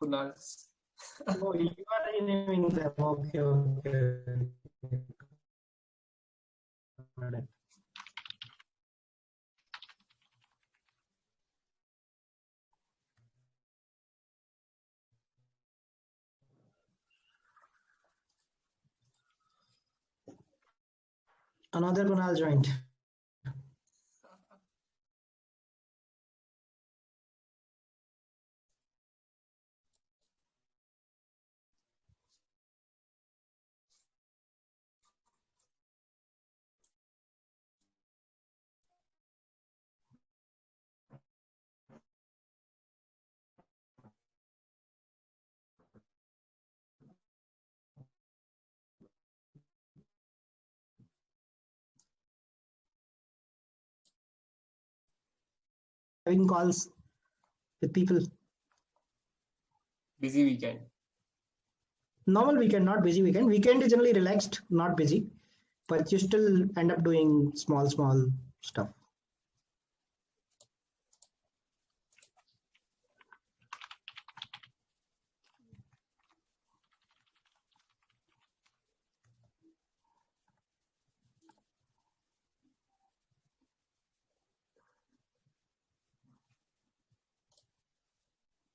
Kunal. Oh, you are renaming them. Okay. Got it. Another Kunal joined. Having calls with people. Busy weekend. Normal weekend, not busy weekend. Weekend is generally relaxed, not busy, but you still end up doing small stuff.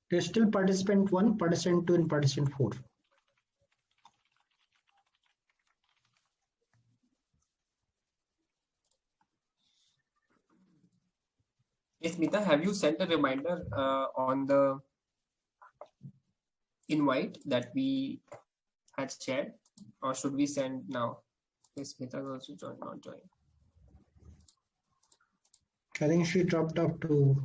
There's still participant 1, participant 2, and participant 4. Yes, Smita, have you sent a reminder on the invite that we had shared, or should we send now? Yes, Smita will also join, not join. I think she dropped off to.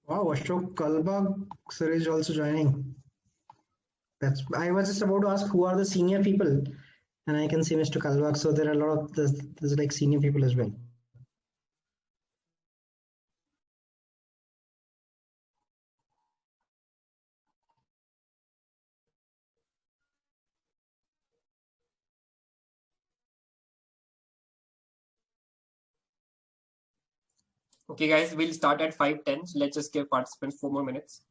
Wow, Ashok Kalbag sir is also joining. I was just about to ask who are the senior people, and I can see Mr. Kalbag. So there are a lot of there's like senior people as well. Okay, guys, we'll start at 5:10. So let's just give participants 4 more minutes.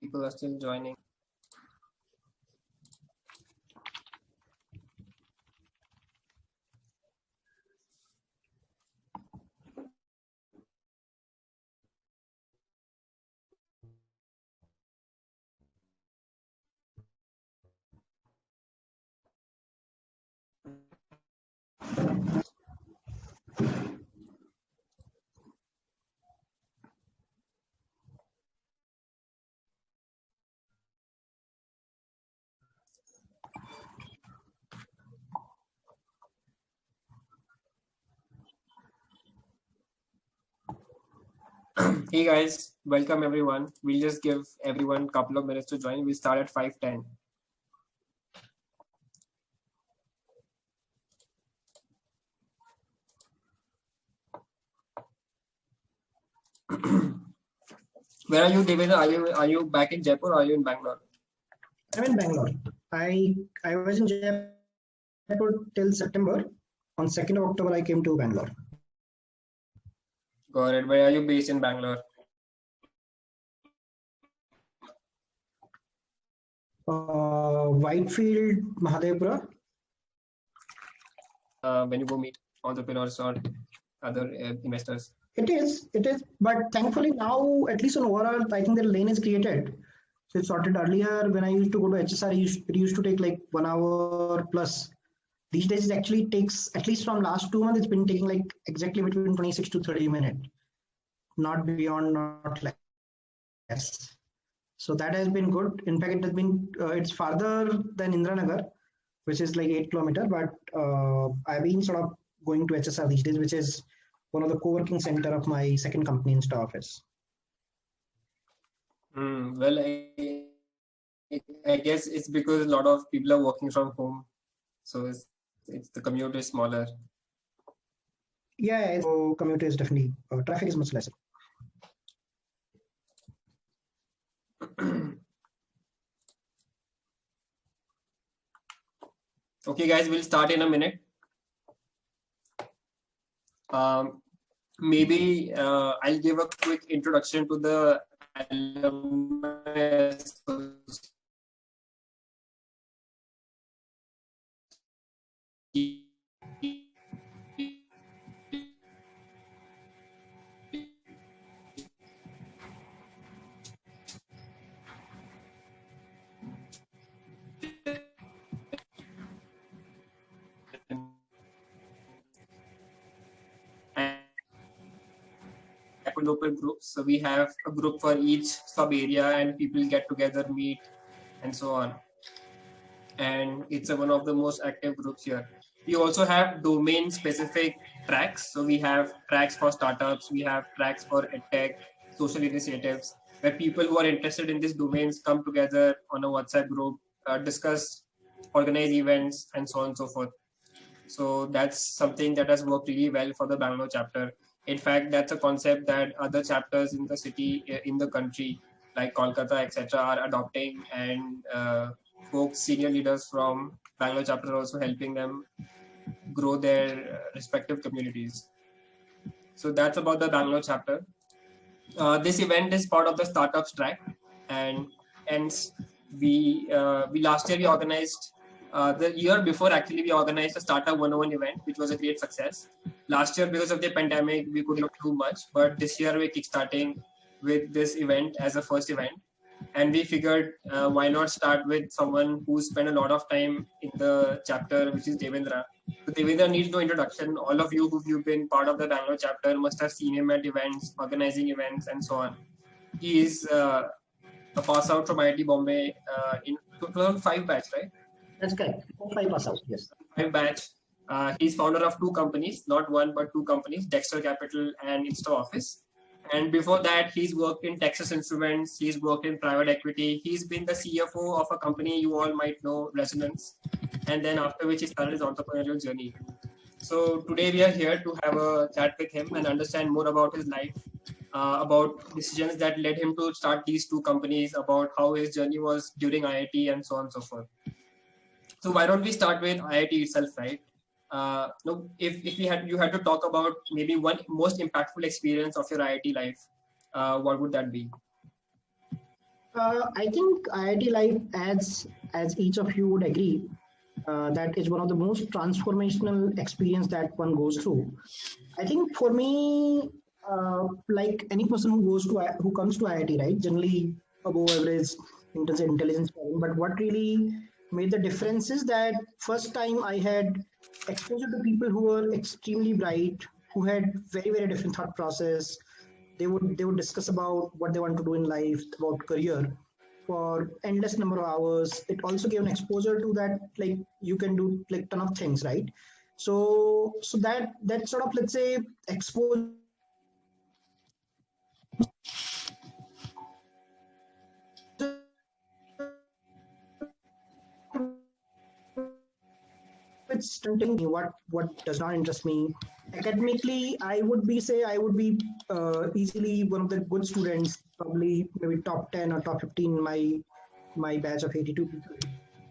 People are still joining. Hey guys, welcome everyone. We'll just give everyone a couple of minutes to join. We'll start at 5:10. Where are you, Devendra? Are you back in Jaipur or are you in Bangalore? I'm in Bangalore. I was in Jaipur till September. On 2nd of October, I came to Bangalore. Got it. Where are you based in Bangalore? Whitefield, Mahadevpura. When you go meet entrepreneurs or other investors? It is. But thankfully now, at least on overall, I think the lane is created. So it's sorted. Earlier, when I used to go to HSR, it used to take like 1 hour plus. These days, it actually takes, at least from last 2 months, it's been taking like exactly between 26 to 30 minutes. Not beyond, not less. So that has been good. In fact, it has been, it's farther than Indranagar, which is like 8 kilometers. But I've been sort of going to HSR these days, which is one of the co-working center of my second company, InstaOffice. Well, I guess it's because a lot of people are working from home, so it's the commute is smaller. Yeah, so commute is definitely traffic is much lesser. Okay, guys, we'll start in a minute. Maybe I'll give a quick introduction to the alumni open groups. So we have a group for each sub area, and people get together, meet, and so on. And it's one of the most active groups here. We also have domain specific tracks. So we have tracks for startups, we have tracks for edtech, social initiatives, where people who are interested in these domains come together on a WhatsApp group, discuss, organize events, and so on and so forth. So that's something that has worked really well for the Bangalore chapter. In fact, that's a concept that other chapters in the city, in the country, like Kolkata, etc., are adopting, and folks, senior leaders from Bangalore chapter are also helping them grow their respective communities. So that's about the Bangalore chapter. This event is part of the startups track, and hence we last year we organized. The year before, actually, we organized a Startup 101 event, which was a great success. Last year, because of the pandemic, we could not do much, but this year we're kickstarting with this event as a first event. And we figured, why not start with someone who spent a lot of time in the chapter, which is Devendra. So Devendra needs no introduction. All of you who've been part of the Bangalore chapter must have seen him at events, organizing events, and so on. He is a pass out from IIT Bombay in 2005 batch, right? That's correct. 5 pass out, yes. 5 batch. He's founder of 2 companies, not 1 but 2 companies, Dexter Capital and InstaOffice. And before that, he's worked in Texas Instruments. He's worked in private equity. He's been the CFO of a company you all might know, Resonance. And then after which he started his entrepreneurial journey. So today we are here to have a chat with him and understand more about his life, about decisions that led him to start these 2 companies, about how his journey was during IIT, and so on and so forth. So why don't we start with IIT itself, right? No, if you had to talk about maybe one most impactful experience of your IIT life, what would that be? I think IIT life, as each of you would agree, that is one of the most transformational experience that one goes through. I think for me, like any person who comes to IIT, right, generally above average in terms of intelligence, but what really made the difference is that first time I had exposure to people who were extremely bright, who had very, very different thought process. They would discuss about what they want to do in life, about career for endless number of hours. It also gave an exposure to that, like you can do like ton of things, right? So that sort of, let's say, exposure it's stunting me what does not interest me. Academically, I would be easily one of the good students, probably maybe top 10 or top 15 in my batch of 82 people.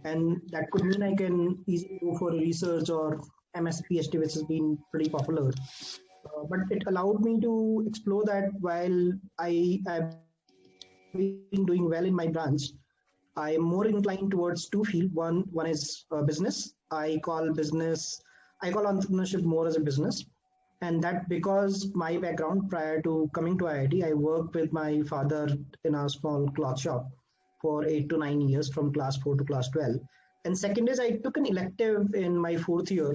and that could mean I can easily go for research or MSc PhD, which has been pretty popular. But it allowed me to explore that while have been doing well in my branch. I am more inclined towards two fields. One is business. I call entrepreneurship more as a business, and that because my background prior to coming to IIT, I worked with my father in a small cloth shop for 8 to 9 years from class 4 to class 12. And second is I took an elective in my fourth year,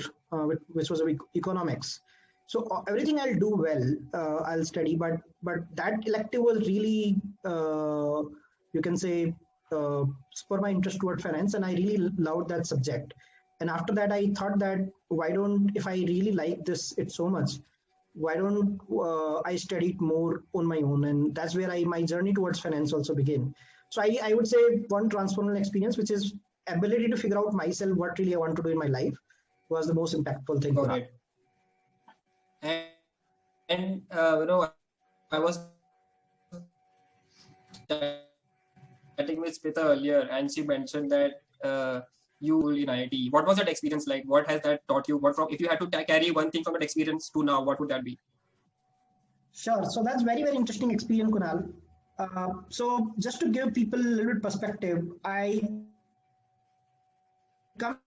which was economics. So everything I'll do well, I'll study, but that elective was really, you can say, spur my interest toward finance, and I really loved that subject. And after that, I thought that why don't, if I really like this it so much, why don't I study it more on my own? And that's where my journey towards finance also began. So I would say one transformational experience, which is ability to figure out myself what really I want to do in my life, was the most impactful thing. Got it. And I was chatting with Smita earlier, and she mentioned that you in IIT. What was that experience like? What has that taught you? If you had to carry one thing from that experience to now, what would that be? Sure. So that's very, very interesting experience, Kunal. So just to give people a little bit perspective, I come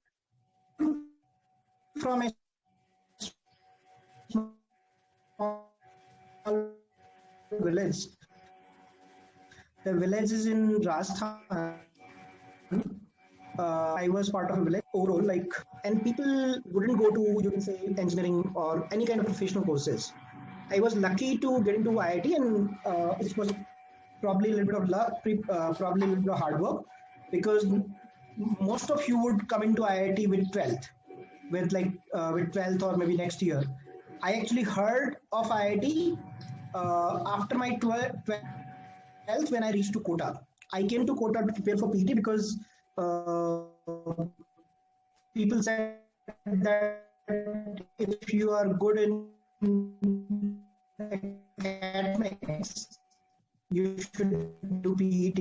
from a small village. The village is in Rajasthan. I was part of a village overall, and people wouldn't go to, you can say, engineering or any kind of professional courses. I was lucky to get into IIT, and it was probably a little bit of luck, probably a little bit of hard work, because most of you would come into IIT with 12th, with 12th or maybe next year. I actually heard of IIT after my 12th when I reached to Kota. I came to Kota to prepare for PhD because people said that if you are good in academics, you should do PET.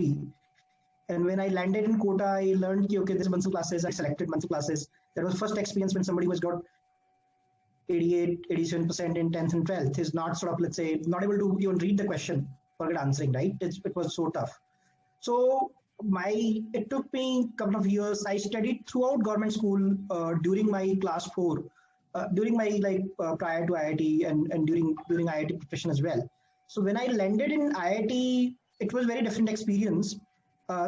And when I landed in Kota, I learned, okay, there's Mansur classes. I selected Mansur classes. That was first experience when somebody was got 88, 87% in 10th and 12th is not sort of, let's say, not able to even read the question or get answering, right? It was so tough. So it took me a couple of years. I studied throughout government school during my class 4, during my prior to IIT and during IIT preparation as well. So when I landed in IIT, it was very different experience.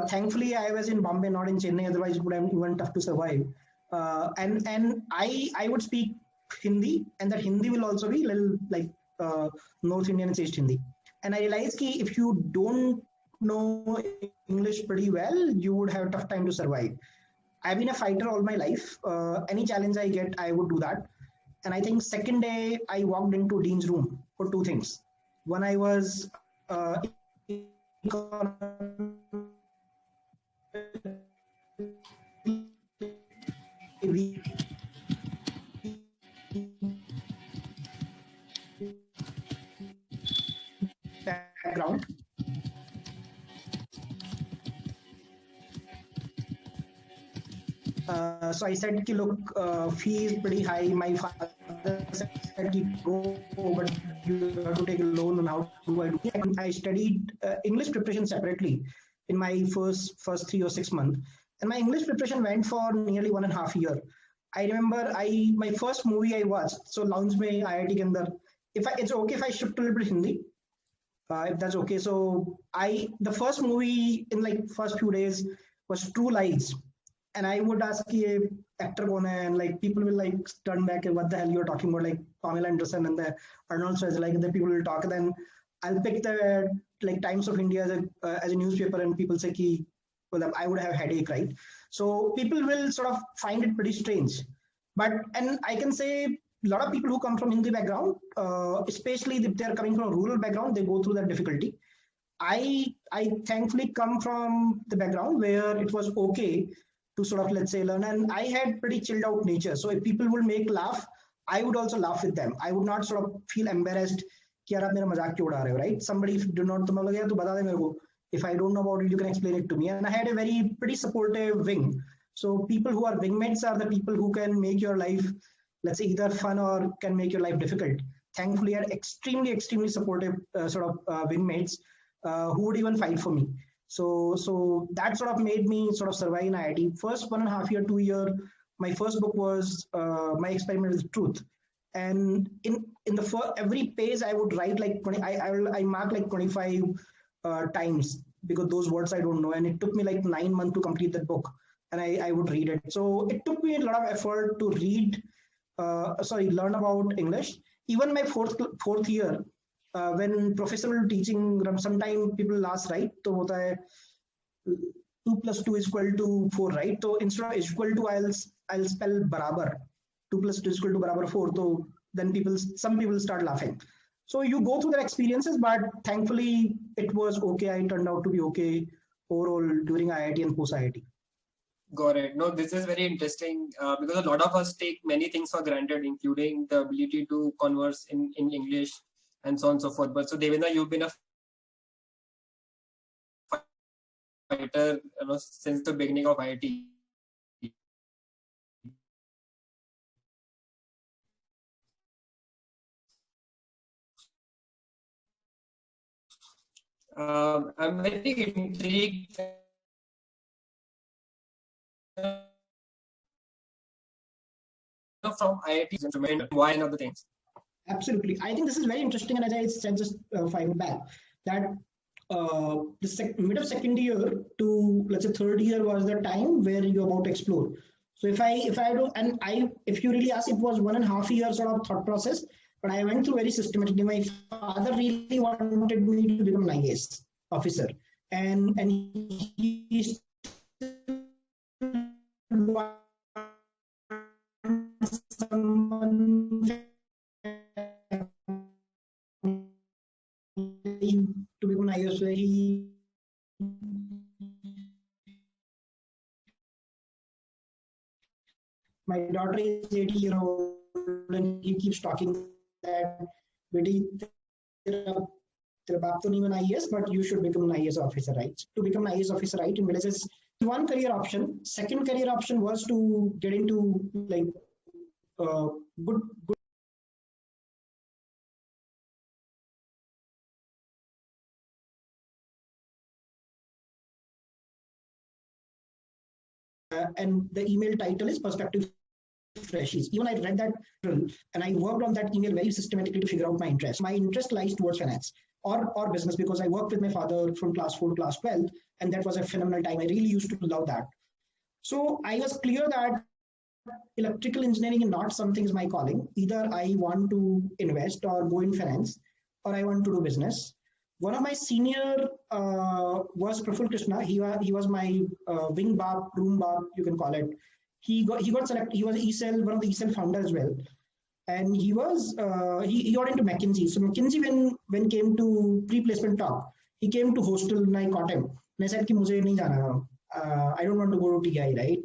Thankfully, I was in Bombay, not in Chennai. Otherwise, it would have been even tough to survive. And I would speak Hindi, and that Hindi will also be little North Indian and East Hindi. And I realized that if you don't know English pretty well, you would have a tough time to survive. I've been a fighter all my life. Any challenge I get, I would do that. And I think second day I walked into Dean's room for two things. One, I was background. So I said, look, fee is pretty high. My father said, go, but you have to take a loan, and how do I do it? And I studied English preparation separately in my first 3 or 6 months. And my English preparation went for nearly 1.5 years. I remember my first movie I watched, so launch mein IIT ke andar, it's okay if I shift a little bit Hindi, if that's okay. So the first movie in first few days was True Lies. And I would ask ye actor kaun hai, and people will turn back and what the hell you're talking about, like Pamela Anderson and the Arnold Schwarzenegger, and then people will talk. And then I'll pick the Times of India as a newspaper, and people say ki, well, I would have headache, right? So people will sort of find it pretty strange. And I can say a lot of people who come from Hindi background, especially if they're coming from a rural background, they go through that difficulty. I thankfully come from the background where it was okay to sort of, let's say, learn. And I had pretty chilled out nature. So if people would make laugh, I would also laugh with them. I would not sort of feel embarrassed, कि यार आप मेरा मजाक क्यों उड़ा रहे हो, right? Somebody if do not तुम्हें लगे तो बता दे मेरे को. If I don't know about it, you can explain it to me. And I had a pretty supportive wing. So people who are wingmates are the people who can make your life, let's say, either fun or can make your life difficult. Thankfully, I had extremely supportive wingmates who would even fight for me. So that sort of made me sort of survive in IIT. First 1.5 year, 2 year, my first book was My Experiment with Truth. And in the first, every page I would write like 20, I mark like 25 times, because those words I don't know. And it took me like 9 months to complete that book. And I would read it. So it took me a lot of effort to learn about English. Even my fourth year, when professor was teaching, sometime people ask, right? So hota hai, 2 plus 2 is equal to 4, right? So instead of equal to, I'll spell barabar. 2 plus 2 is equal to barabar 4. So then some people start laughing. So you go through their experiences, but thankfully it was okay. I turned out to be okay overall during IIT and post IIT. Got it. No, this is very interesting because a lot of us take many things for granted, including the ability to converse in English and so on and so forth. But so Devendra, you've been a fighter, since the beginning of IIT. I'm very intrigued from IIT, why and other things. Absolutely. I think this is very interesting. And as I said just 5 minutes back, that the mid of second year to, let's say, third year was the time where you're about to explore. So if you really ask, it was 1.5 years sort of thought process, but I went through very systematically. My father really wanted me to become an IAS officer, and he someone to become an IAS. My daughter is 80 years old, and he keeps talking that, "Beti, tera baap to nahi bana IAS, but you should become an IAS officer, right?" To become an IAS officer, right, in villages, one career option. Second career option was to get into like good and the email title is Perspective Freshies. Even I read that and I worked on that email very systematically to figure out my interest. My interest lies towards finance or business, because I worked with my father from class 4 to class 12, and that was a phenomenal time. I really used to love that. So I was clear that electrical engineering is not something is my calling. Either I want to invest or go in finance, or I want to do business. One of my senior was Praful Krishna. He was my wing bab, room bab, you can call it. He got selected. He was ECEL, one of the ECEL founders as well, and he got into McKinsey. So McKinsey, when came to pre-placement talk, he came to hostel and I caught him. And I said, "Ki mujhe nahi jana. I don't want to go to TI, right?"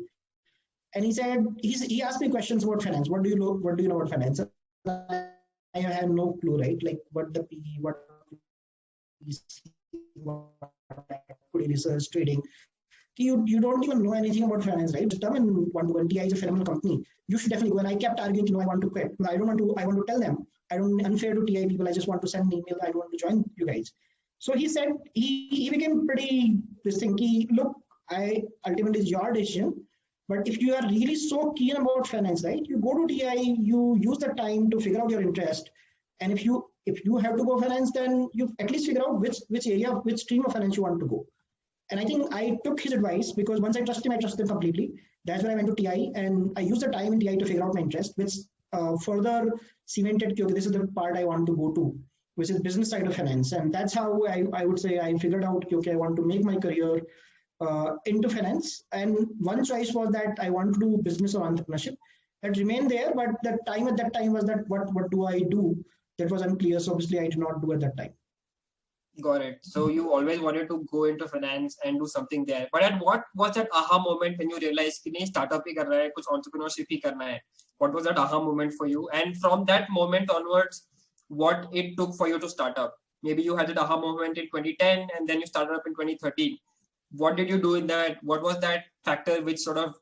And he said, he asked me questions about finance. What do you know about finance? I have no clue, right? Like what the PE, what equity research, trading. You don't even know anything about finance, right? Just come and want to go. And TI is a phenomenal company. You should definitely go. And I kept arguing, I want to quit. I want to tell them. I don't unfair to TI people. I just want to send an email. I don't want to join you guys. So he said, he became pretty thinky. Look, ultimately it's your decision. But if you are really so keen about finance, right, you go to TI, you use the time to figure out your interest. And if you have to go finance, then you at least figure out which area, which stream of finance you want to go. And I think I took his advice, because once I trust him, I trust him completely. That's when I went to TI, and I used the time in TI to figure out my interest, which further cemented, okay, this is the part I want to go to, which is business side of finance. And that's how I would say I figured out, okay, I want to make my career into finance. And one choice was that I want to do business or entrepreneurship. That remained there, but the time at that time was that what do I do? That was unclear. So obviously I did not do at that time. Got it. So you always wanted to go into finance and do something there. But at what was that aha moment when you realized कि नहीं startup ही करना है, कुछ entrepreneurship ही करना है? What was that aha moment for you? And from that moment onwards, what it took for you to start up? Maybe you had that aha moment in 2010 and then you started up in 2013. What did you do in that? What was that factor which sort of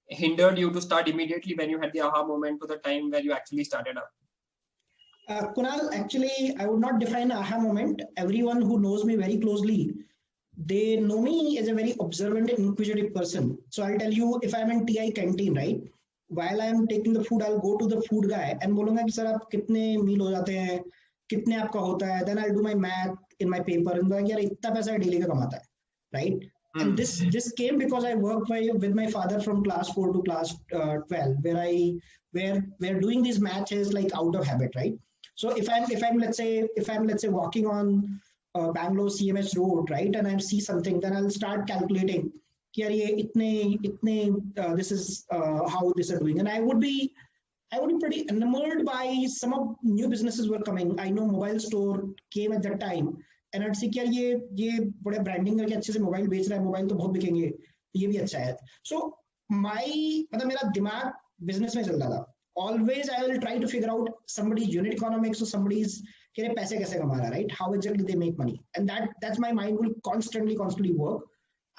hindered you to start immediately when you had the aha moment to the time where you actually started up? Kunal, actually, I would not define aha moment. Everyone who knows me very closely, they know me as a very observant and inquisitive person. So I'll tell you, if I'm in TI canteen, right? While I'm taking the food, I'll go to the food guy and बोलूंगा कि sir आप कितने मील हो जाते हैं, कितने आपका होता है. Then I'll do my math in my paper and like यार इतना पैसा डेली का कमाता है, right? And this came because I worked with my father from class 4 to class 12, where doing these maths is like out of habit, right? So if I'm let's say walking on Bangalore CMS road, right, and I see something, then I'll start calculating. This is how this are doing, and I would be pretty enamored by some of new businesses were coming. I know mobile store came at that time, and I'd see कि ये बड़े branding करके अच्छे से mobile बेच रहा है, mobile तो बहुत बिकेंगे, ये भी अच्छा है. So मतलब मेरा दिमाग business में चल रहा था. Always I will try to figure out somebody's unit economics or somebody's कि पैसे कैसे कमा रहा, right? How exactly they make money, and that's my mind will constantly work.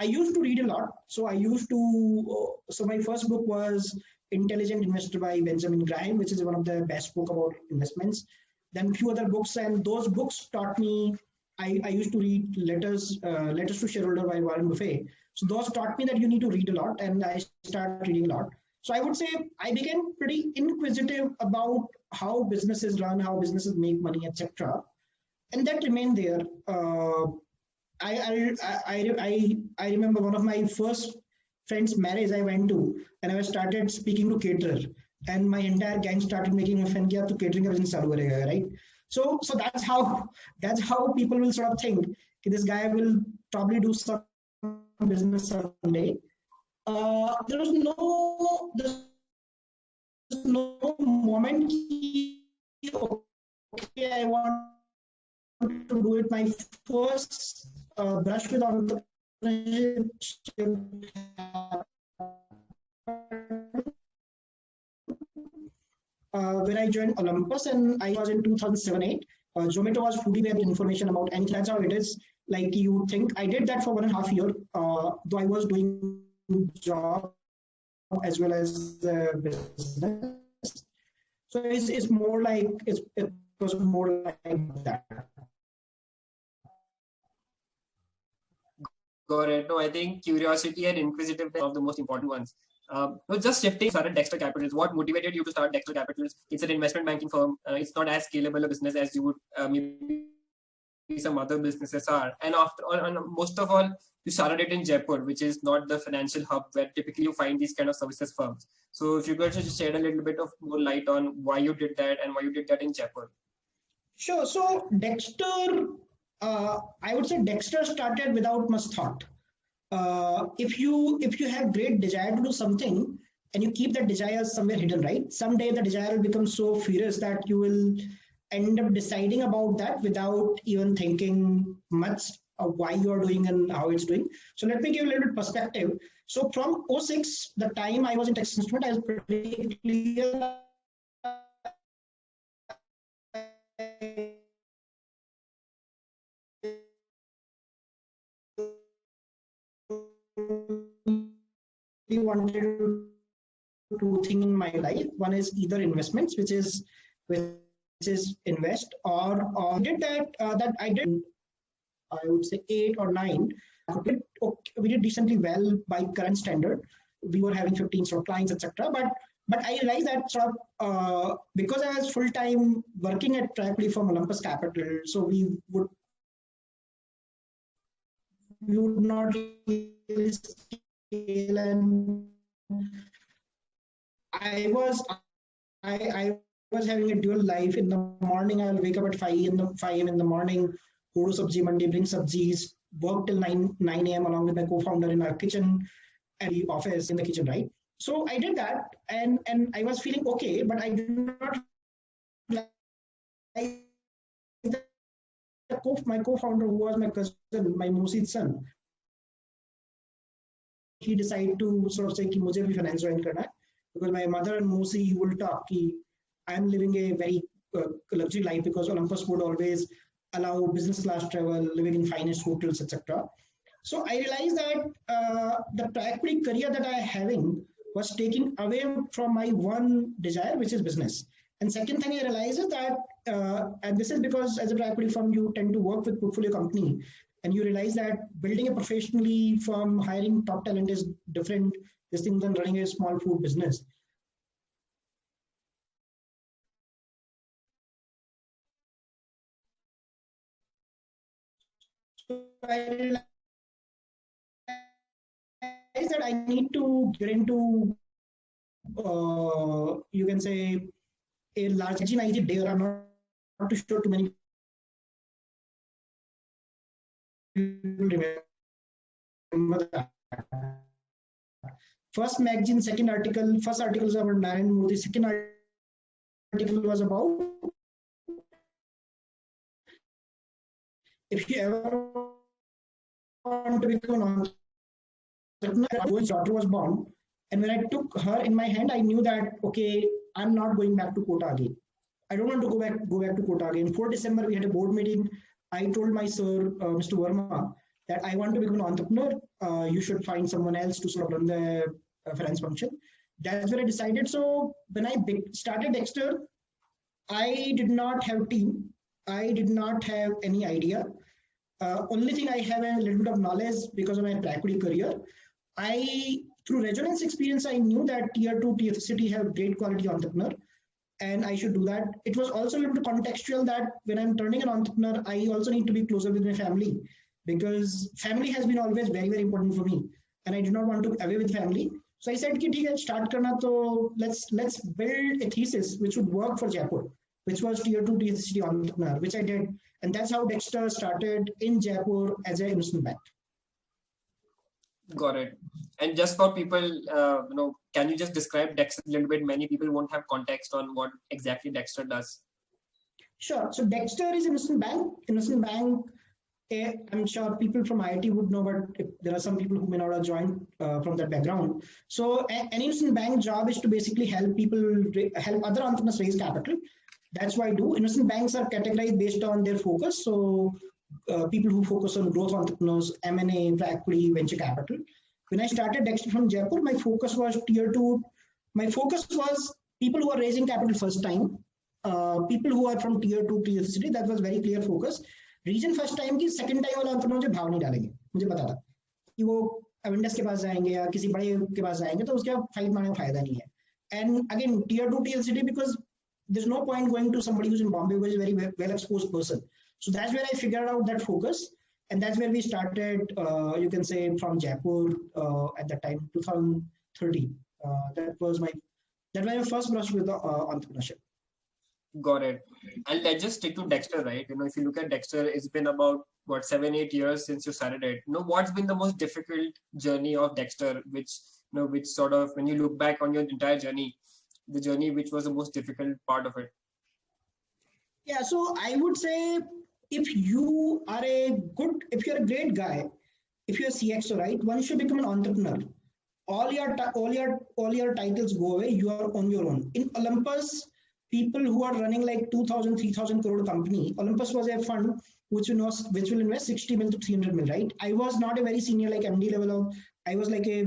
I used to read a lot, so my first book was Intelligent Investor by Benjamin Graham, which is one of the best book about investments. Then a few other books, and those books taught me. I used to read letters to shareholder by Warren Buffett. So those taught me that you need to read a lot, and I started reading a lot. So I would say I became pretty inquisitive about how businesses run, how businesses make money, etc. And that remained there. I remember one of my first friend's marriage I went to, and I started speaking to caterer, and my entire gang started making a fan to catering ka business chalu karega, right? So that's how people will sort of think this guy will probably do some business someday. There's no moment okay, I want to do it. My first brush with entrepreneurship when I joined Olympus, and I was in 2007-8. Zomato was foodie web information about anything. That's how it is. Like you think, I did that for 1.5 years, though I was doing job as well as business. So it's more like it was more like that. Got it. No, I think curiosity and inquisitiveness are of the most important ones. Just shifting, started Dexter Capital. What motivated you to start Dexter Capital? It's an investment banking firm. It's not as scalable a business as you would maybe some other businesses are. And most of all, you started it in Jaipur, which is not the financial hub where typically you find these kind of services firms. So if you could just shed a little bit of more light on why you did that and why you did that in Jaipur. Sure. So Dexter, I would say Dexter started without much thought. If you have great desire to do something and you keep that desire somewhere hidden, right? Someday the desire will become so furious that you will end up deciding about that without even thinking much of why you are doing and how it's doing. So let me give you a little bit perspective. So from 06, the time I was in Texas Instrument, I was pretty clear wanted to do two things in my life. One is either investments, which is invest, or did that I did. I would say 8 or 9. We did decently well by current standard. We were having 15 sort of clients, etc. But I realized that sort of because I was full time working at Tripoli from Olympus Capital, so we would not really scale, and I was having a dual life. In the morning, I'll wake up at 5 a.m. in the morning, go to Sabji Mandi, bring sabjis, work till 9 a.m. along with my co-founder in our kitchen and the office in the kitchen, right? So I did that, and I was feeling okay, but I did not like my co-founder, who was my cousin, my Mosid's son. He decided to sort of say कि मुझे भी finance join करना है, because my mother and Mosi will talk कि I'm living a very luxury life because Olympus would always allow business class travel, living in finest hotels, etc. So I realized that the track career that I am having was taking away from my one desire, which is business. And second thing I realized is that, and this is because as a private equity firm, you tend to work with portfolio company, and you realize that building a professionally firm, hiring top talent is different this thing than running a small food business. So I realized that I need to get into, you can say, a large day, or I'm not too sure too many people remember that. First magazine, second article, first article was about Narayan Modi, second article was about if you ever want to become an entrepreneur, whose daughter was born. And when I took her in my hand, I knew that, okay, I'm not going back to Kota again. I don't want to go back to Kota again. 4 December, we had a board meeting. I told my sir, Mr. Verma, that I want to become an entrepreneur. You should find someone else to sort of run the finance function. That's where I decided. So when I started Dexter, I did not have a team. I did not have any idea. Only thing I have a little bit of knowledge because of my equity career. Through Resonance experience, I knew that tier 2, tier 3 city have great quality entrepreneur, and I should do that. It was also a little bit contextual that when I'm turning an entrepreneur, I also need to be closer with my family, because family has been always very, very important for me, and I did not want to be away with family. So I said, "Ki, start karna, so let's build a thesis which would work for Jaipur, which was tier 2, tier 3 city entrepreneur, which I did, and that's how Dexter started in Jaipur as an investment bank." Got it. And just for people, can you just describe Dexter a little bit? Many people won't have context on what exactly Dexter does. Sure. So Dexter is investment bank. Investment bank, I'm sure people from IIT would know, but there are some people who may not have joined from that background. So an investment bank job is to basically help other entrepreneurs raise capital. That's what I do. Investment banks are categorized based on their focus. So people who focus on growth entrepreneurs, M&A, equity, venture capital. When I started Dexter from Jaipur, my focus was tier 2. My focus was people who are raising capital first time, people who are from tier 2, tier 3 city. That was very clear focus. Reason first time की second time वाला entrepreneur मुझे भाव नहीं डालेंगे, मुझे पता था कि वो अवेंडस के पास जाएंगे या किसी बड़े के पास जाएंगे तो उसका फाइट मारने में फायदा नहीं है. And again, tier 2, tier city, because there's no point going to somebody who's in Bombay, who is a very well exposed person. So that's where I figured out that focus, and that's where we started. You can say from Jaipur at that time, 2013. That was my first brush with the entrepreneurship. Got it. And let's just stick to Dexter, right? If you look at Dexter, it's been about 7-8 years since you started it. What's been the most difficult journey of Dexter, which sort of, when you look back on your entire journey, the journey which was the most difficult part of it? Yeah, so I would say if you're a great guy, if you're a CXO, right, once you become an entrepreneur, all your titles go away. You are on your own. In Olympus, people who are running like 2,000, 3,000 crore company, Olympus was a fund which will invest 60 mil to 300 mil, right? I was not a very senior like MD level I was like a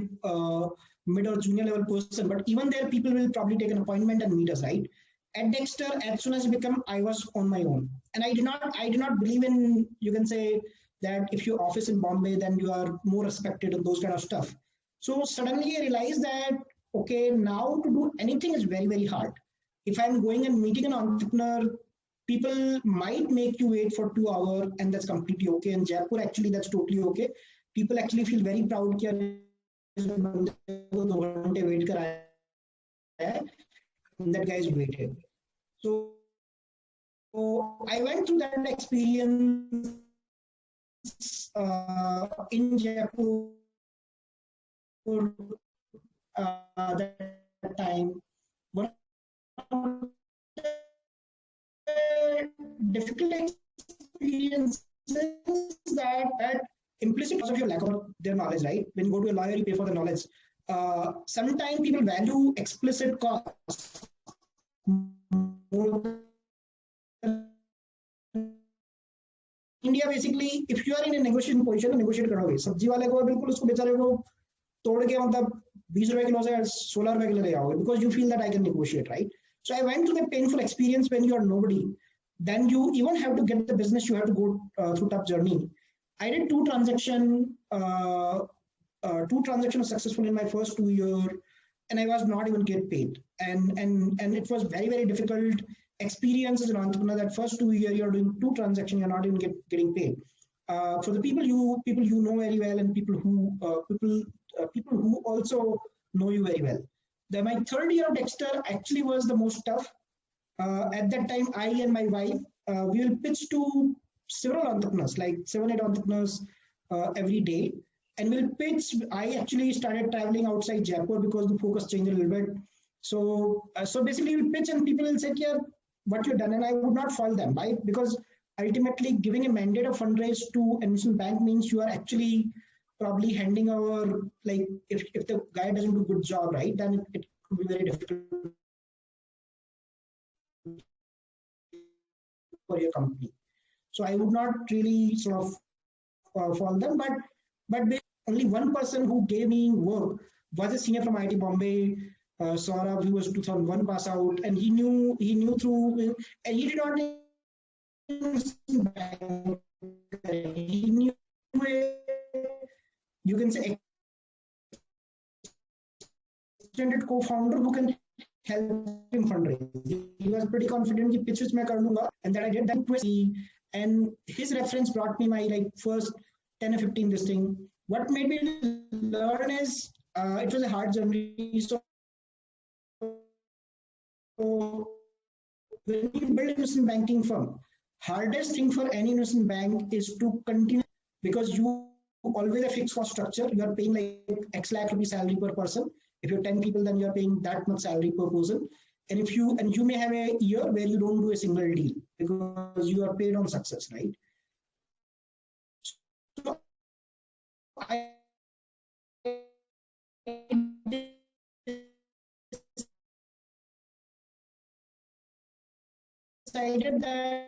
mid or junior level person, but even there people will probably take an appointment and meet us, right? At Dexter, as soon as I was on my own, and I did not believe in, you can say that if you office in Bombay, then you are more respected and those kind of stuff. So suddenly I realized that, okay, now to do anything is very, very hard. If I'm going and meeting an entrepreneur, people might make you wait for 2 hours, and that's completely okay. In Jaipur, actually, that's totally okay. People actually feel very proud that that guy's waited. So I went through that experience in Jaipur that time. One difficult experience is that implicit because of your lack of their knowledge, right? When you go to a lawyer, you pay for the knowledge. Sometimes people value explicit costs more than India. Basically, if you are in a negotiating position, negotiate करोगे. सब्जी वाले को बिल्कुल उसको बेचारे को तोड़ के मतलब ₹20 किलो से ₹16 के लिए ले आओगे, because you feel that I can negotiate, right? So I went through the painful experience when you are nobody. Then you even have to get the business, you have to go through tough journey. I did two transactions successful in my first 2 year, and I was not even get paid. And it was very, very difficult experience as an entrepreneur. That first 2 year you're doing two transactions, you're not even getting paid. For the people you know very well, and people who also know you very well. Then my third year of Dexter actually was the most tough. At that time, I and my wife, we will pitch to several entrepreneurs, like 7-8 entrepreneurs every day. And we'll pitch. I actually started traveling outside Jaipur because the focus changed a little bit. So basically, we'll pitch and people will say, "Yeah, what you've done," and I would not fault them, right? Because ultimately, giving a mandate of fundraise to an investment bank means you are actually probably handing over, like, if the guy doesn't do a good job, right, then it could be very difficult for your company. So I would not really sort of follow them, but only one person who gave me work was a senior from IIT Bombay, Saurabh, who was 2001 pass out, and he knew through, and he did not he knew you can say extended co-founder who can help him fundraise. He was pretty confident कि pitches मैं कर लूँगा, and that I did that. And his reference brought me my like first 10 or 15 this thing. What made me learn is it was a hard journey. So when you build an investment banking firm, hardest thing for any investment bank is to continue, because you always a fixed cost structure. You are paying like X lakh rupee salary per person. If you're 10 people, then you're paying that much salary per person. And you may have a year where you don't do a single deal because you are paid on success, right? So I decided that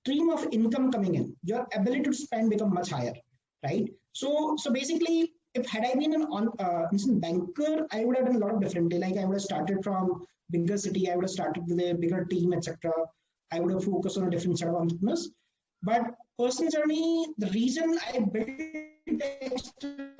stream of income coming in, your ability to spend become much higher, right? So basically, if had I been an instant banker, I would have done a lot of differently. Like I would have started from bigger city, I would have started with a bigger team, etc. I would have focused on a different set of entrepreneurs. But personal journey, the reason I built Dexter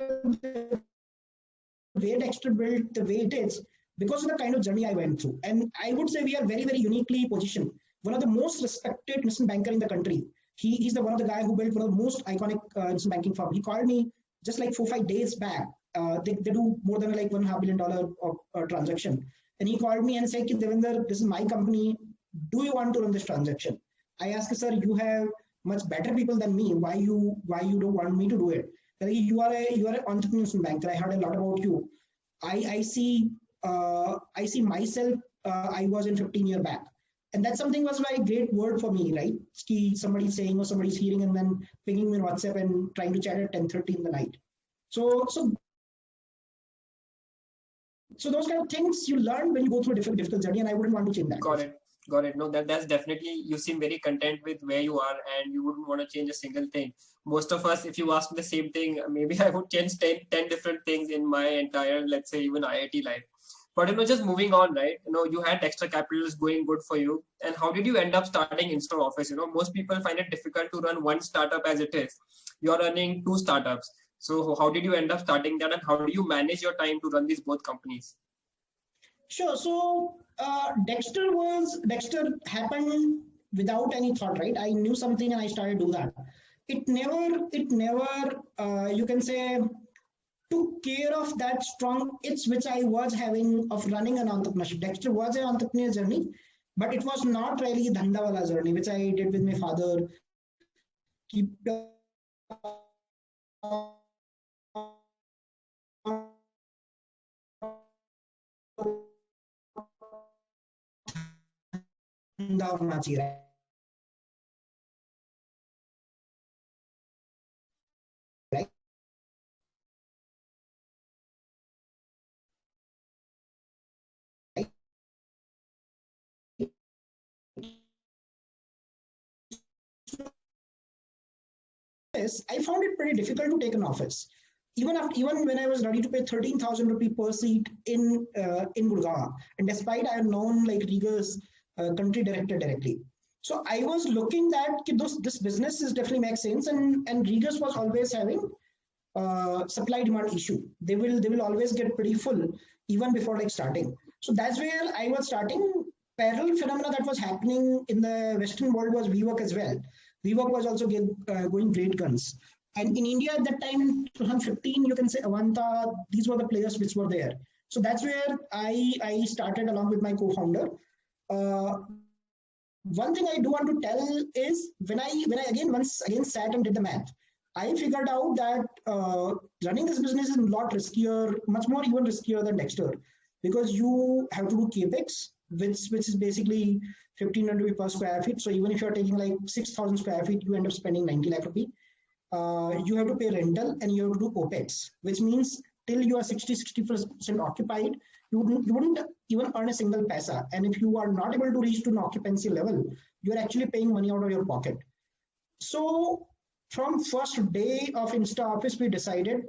the way Dexter built the way it is, because of the kind of journey I went through. And I would say we are very, very uniquely positioned. One of the most respected investment banker in the country. He's the one of the guy who built one of the most iconic investment banking firm. He called me just like 4-5 days back. They do more than like $1.5 billion of transaction. And he called me and said, Devendra, this is my company. Do you want to run this transaction? I asked, sir, you have much better people than me. Why you don't want me to do it? Like, you are an entrepreneurship banker. I heard a lot about you. I see myself. I was in 15 years back. And that something was like great word for me, right? Somebody's saying or somebody's hearing and then pinging me on WhatsApp and trying to chat at 10:30 in the night. So those kind of things you learn when you go through a difficult journey, and I wouldn't want to change that. Got it. No, that's definitely, you seem very content with where you are and you wouldn't want to change a single thing. Most of us, if you ask me the same thing, maybe I would change 10 different things in my entire, let's say, even IIT life. But just moving on, right? You had Dexter Capital is going good for you. And how did you end up starting InstaOffice? Most people find it difficult to run one startup as it is. You're running two startups. So how did you end up starting that, and how do you manage your time to run these both companies? Sure. So Dexter happened without any thought, right? I knew something and I started to do that. It never, you can say, took care of that strong itch which I was having of running an entrepreneurship. Dexter was an entrepreneur journey, but it was not really a dhanda wala journey, which I did with my father. Keep office, I found it pretty difficult to take an office. Even when I was ready to pay 13,000 rupee per seat in Gurgaon, and despite I had known like Riga's country director directly. So I was looking that this business is definitely makes sense, and Regus was always having supply demand issue. They will always get pretty full even before like starting. So that's where I was starting. Parallel phenomena that was happening in the Western world was WeWork as well. WeWork was also going great guns. And in India at that time, in 2015, you can say Avanta, these were the players which were there. So that's where I started along with my co-founder. One thing I do want to tell is when I once again sat and did the math, I figured out that running this business is a lot riskier, much more even riskier than Dexter, because you have to do capex, which is basically 1,500 rupee per square feet. So even if you're taking like 6,000 square feet, you end up spending 90 lakh rupee. You have to pay rental and you have to do opex, which means till you are 60% occupied, you wouldn't even earn a single paisa. And if you are not able to reach to an occupancy level, you're actually paying money out of your pocket. So from first day of InstaOffice, we decided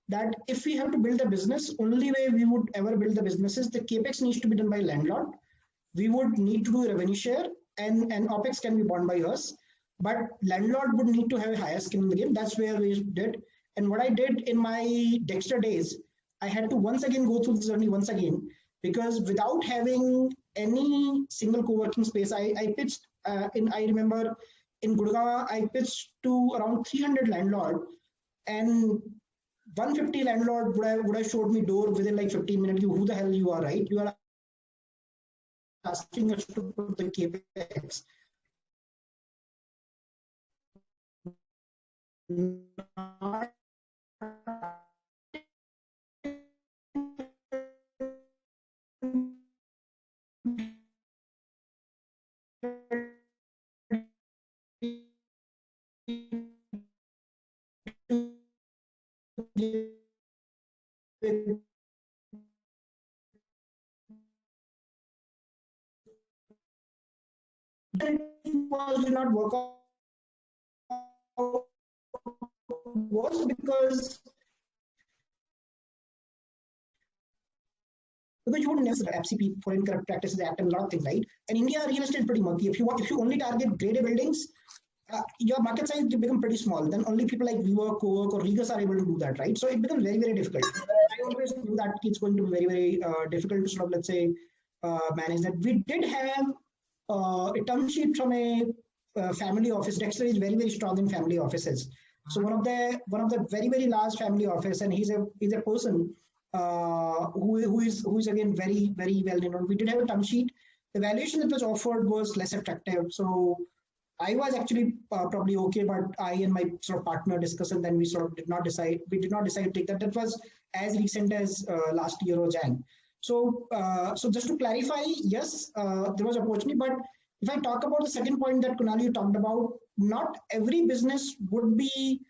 that if we have to build a business, only way we would ever build the business is the capex needs to be done by landlord. We would need to do revenue share, and opex can be borne by us. But landlord would need to have a higher skin in the game. That's where we did. And what I did in my Dexter days, I had to once again go through this journey once again, because without having any single co-working space, I pitched I remember in Gurgaon, I pitched to around 300 landlord, and 150 landlord would have showed me door within like 15 minutes. Who the hell you are, right? You are asking us to put the capex. Did not work out was because you wouldn't necessarily FCP, Foreign Corrupt Practices Act, and a lot of things, right? And India real estate is pretty murky. If you only target grade A buildings, your market size will become pretty small. Then only people like WeWork, Co-work, or Regus are able to do that, right? So it becomes very, very difficult. I always knew that it's going to be very, very difficult to sort of, let's say, manage that. We did have a term sheet from a family office. Dexter is very, very strong in family offices. So one of the very, very large family office, and he's a person who is again very, very well known. We did have a term sheet. The valuation that was offered was less attractive. So I was actually probably okay, but I and my sort of partner discussed, and then we sort of did not decide to take that. That was as recent as last year or Jan. So just to clarify, yes, there was opportunity, but if I talk about the second point that Kunal you talked about, not every business would be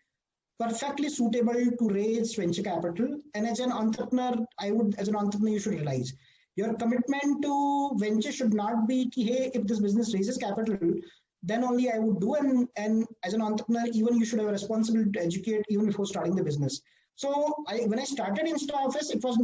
perfectly suitable to raise venture capital. And as an entrepreneur, you should realize your commitment to venture should not be, hey, if this business raises capital, then only I would do. And as an entrepreneur, even you should have a responsibility to educate even before starting the business. So when I started InstaOffice, it was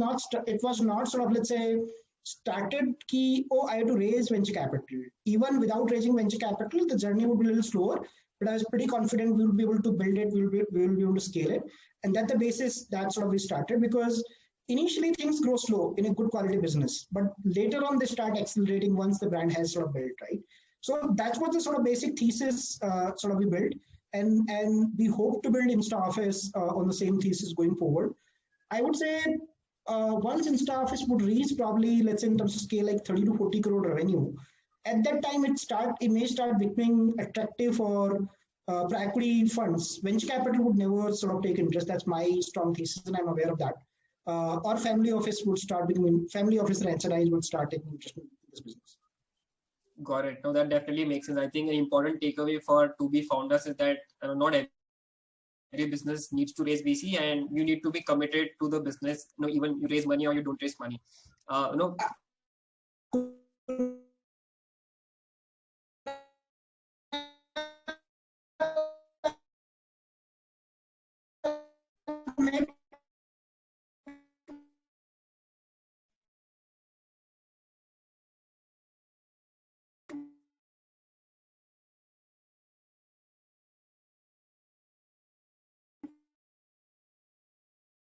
not sort of, let's say, started key, I have to raise venture capital. Even without raising venture capital, the journey would be a little slower, but I was pretty confident we will be able to build it, we will be able to scale it. And that's the basis that sort of we started, because initially things grow slow in a good quality business, but later on they start accelerating once the brand has sort of built, right? So that's what the sort of basic thesis sort of we built. And we hope to build InstaOffice on the same thesis going forward. I would say once InstaOffice would reach probably, let's say in terms of scale, like 30 to 40 crore revenue, at that time it may start becoming attractive for equity funds. Venture capital would never sort of take interest. That's my strong thesis, and I'm aware of that. Or family office would start becoming, family office or HNIs would start taking interest in this business. Got it. No, that definitely makes sense. I think an important takeaway for to-be founders is that not every business needs to raise VC, and you need to be committed to the business. Even you raise money or you don't raise money.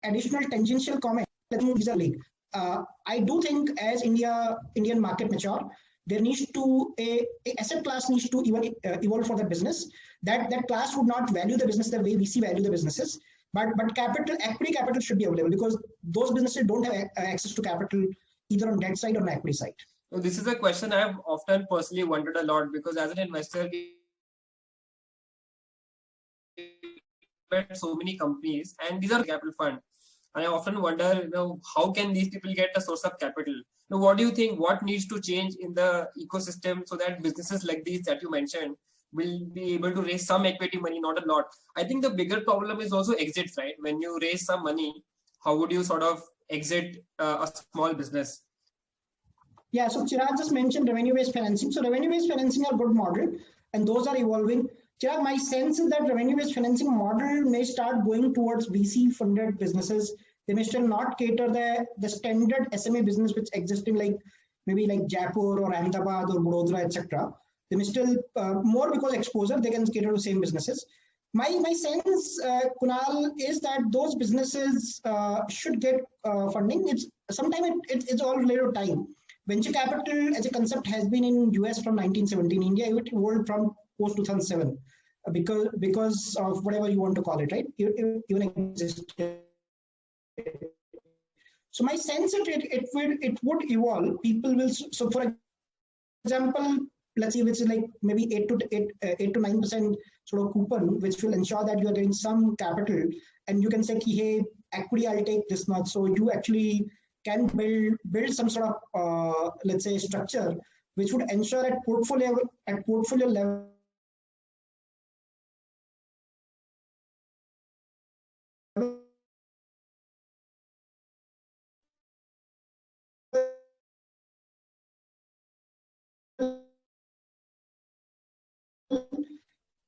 additional tangential comment. I do think as Indian market mature, there needs to a asset class needs to even evolve for the business. That class would not value the business the way VC value the businesses, but equity capital should be available, because those businesses don't have access to capital either on debt side or on equity side. So this is a question I have often personally wondered a lot, because as an investor, we invest so many companies, and these are capital fund. And I often wonder, how can these people get a source of capital? Now, what do you think? What needs to change in the ecosystem so that businesses like these that you mentioned will be able to raise some equity money, not a lot? I think the bigger problem is also exits, right? When you raise some money, how would you sort of exit a small business? Yeah, so Chirag just mentioned revenue-based financing. So revenue-based financing are good model, and those are evolving. Chirag, my sense is that revenue-based financing model may start going towards VC-funded businesses. They may still not cater the standard SMA business which existing maybe like Jaipur or Ahmedabad or Vadodara, etc. They may still more because exposure they can cater to same businesses. My sense, Kunal, is that those businesses should get funding. It's all related to time. Venture capital as a concept has been in US from 1970. In India, it evolved from post 2007 because of whatever you want to call it, right? Even existed. So my sense is it would evolve. People will. So for example, let's see, which is like maybe 8 to 9% sort of coupon, which will ensure that you are getting some capital, and you can say, hey, equity, I'll take this much. So you actually can build some sort of let's say structure which would ensure at portfolio level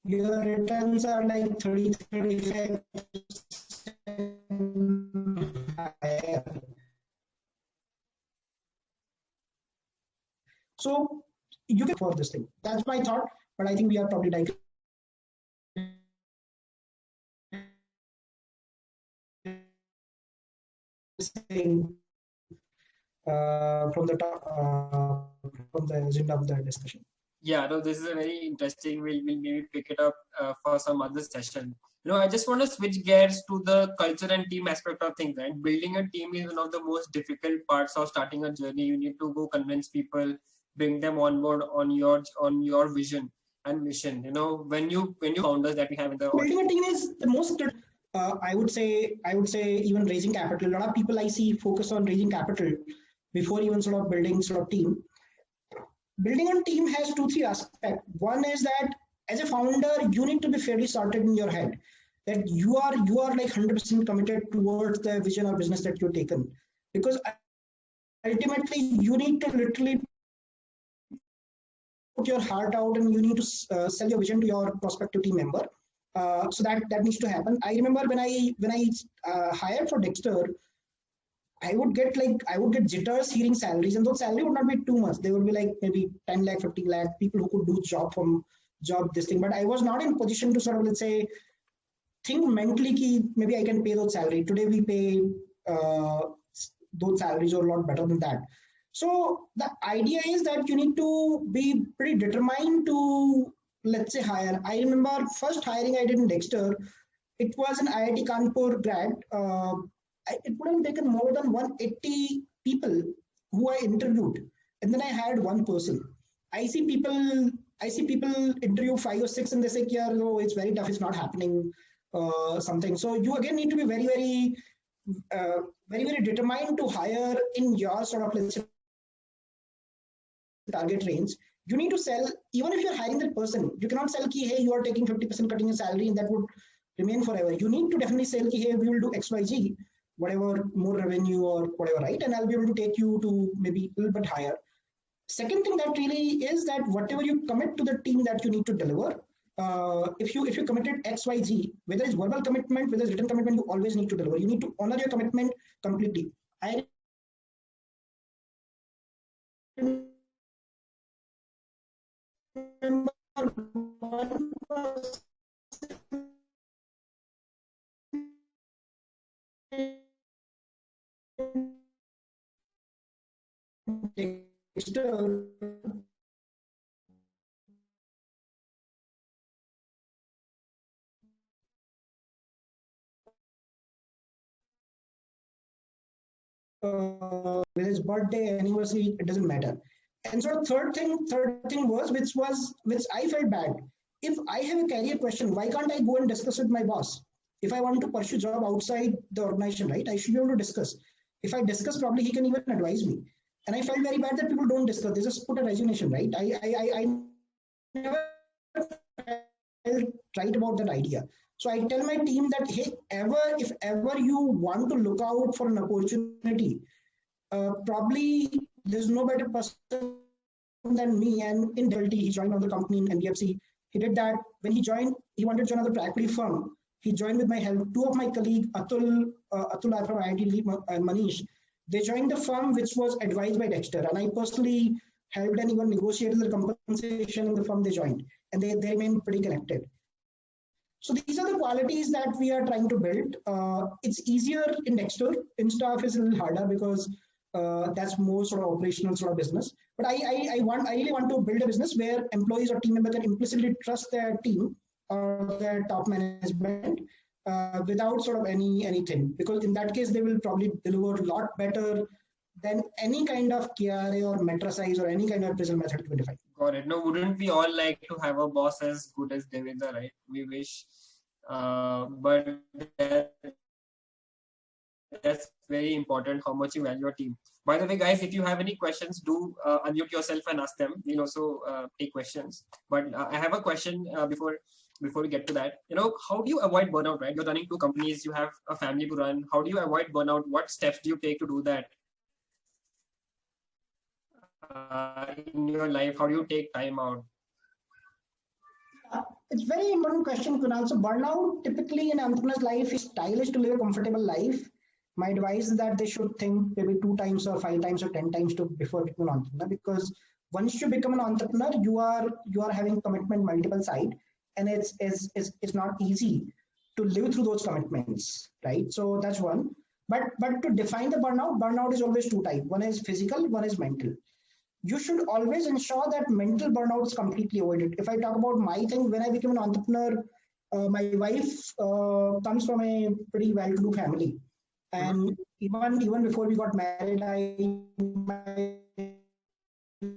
your returns are like 30-35% higher. So you can for this thing. That's my thought, but I think we are probably digressing from the agenda of the discussion. Yeah, no, this is a very interesting. We'll maybe pick it up for some other session. I just want to switch gears to the culture and team aspect of things. Right, building a team is one of the most difficult parts of starting a journey. You need to go convince people, bring them on board on your vision and mission. When you founders that we have in the building a team is the most. I would say even raising capital. A lot of people I see focus on raising capital before even sort of building sort of team. Building a team has 2-3 aspects. One is that as a founder, you need to be fairly sorted in your head that you are like 100% committed towards the vision or business that you've taken, because ultimately you need to literally put your heart out and you need to sell your vision to your prospective team member. So that needs to happen. I remember when I hired for Dexter, I would get jitters hearing salaries, and those salary would not be too much. They would be like maybe 10 lakh, 15 lakh, people who could do job this thing. But I was not in position to sort of, let's say, think mentally ki maybe I can pay those salary. Today we pay those salaries are a lot better than that. So the idea is that you need to be pretty determined to, let's say, hire. I remember first hiring I did in Dexter, it was an IIT Kanpur grad. It would have taken more than 180 people who I interviewed, and then I hired one person. I see people interview 5 or 6 and they say, yeah, no, it's very tough, it's not happening, something. So you again need to be very, very determined to hire in your sort of, let's say, target range. You need to sell, even if you're hiring that person, you cannot sell ki, hey, you are taking 50% cutting your salary and that would remain forever. You need to definitely sell ki, hey, we will do XYZ, whatever, more revenue or whatever, right? And I'll be able to take you to maybe a little bit higher. Second thing that really is that whatever you commit to the team that you need to deliver, if you committed XYZ, whether it's verbal commitment, whether it's written commitment, you always need to deliver. You need to honor your commitment completely. I remember one person Dexter, with his birthday, anniversary, it doesn't matter. And so third thing was which I felt bad. If I have a career question, why can't I go and discuss with my boss? If I want to pursue job outside the organization, right, I should be able to discuss. If I discuss, probably he can even advise me. And I felt very bad that people don't discuss. They just put a resignation, right? I never felt right about that idea. So I tell my team that, hey, if ever you want to look out for an opportunity, probably there's no better person than me. And in Delta, he joined another company in NBFC. He did that. When he joined, he wanted to join another equity firm. He joined with my help. Two of my colleagues, Atul from IIT and Manish, they joined the firm which was advised by Dexter. And I personally helped and even negotiated the compensation in the firm they joined. And they remain pretty connected. So these are the qualities that we are trying to build. It's easier in Dexter. InstaOffice is a little harder because that's more sort of operational sort of business. But I really want to build a business where employees or team members can implicitly trust their team or their top management without sort of anything. Because in that case, they will probably deliver a lot better than any kind of KRA or matricize or any kind of appraisal method to be defined. Got it. No, wouldn't we all like to have a boss as good as Devendra, right? We wish, but that's very important how much you value your team. By the way, guys, if you have any questions, do unmute yourself and ask them. We'll also take questions. But I have a question before we get to that. How do you avoid burnout, right? You're running two companies, you have a family to run. How do you avoid burnout? What steps do you take to do that? In your life, how do you take time out? It's a very important question, Kunal. So burnout typically in entrepreneur's life is stylish to live a comfortable life. My advice is that they should think maybe 2 times or 5 times or 10 times before becoming an entrepreneur, because once you become an entrepreneur, you are having commitment multiple side, and it's not easy to live through those commitments, right? So that's one. But to define the burnout is always 2 types. One is physical, one is mental. You should always ensure that mental burnout is completely avoided. If I talk about my thing, when I became an entrepreneur, my wife comes from a pretty well-to-do family. And even before we got married, my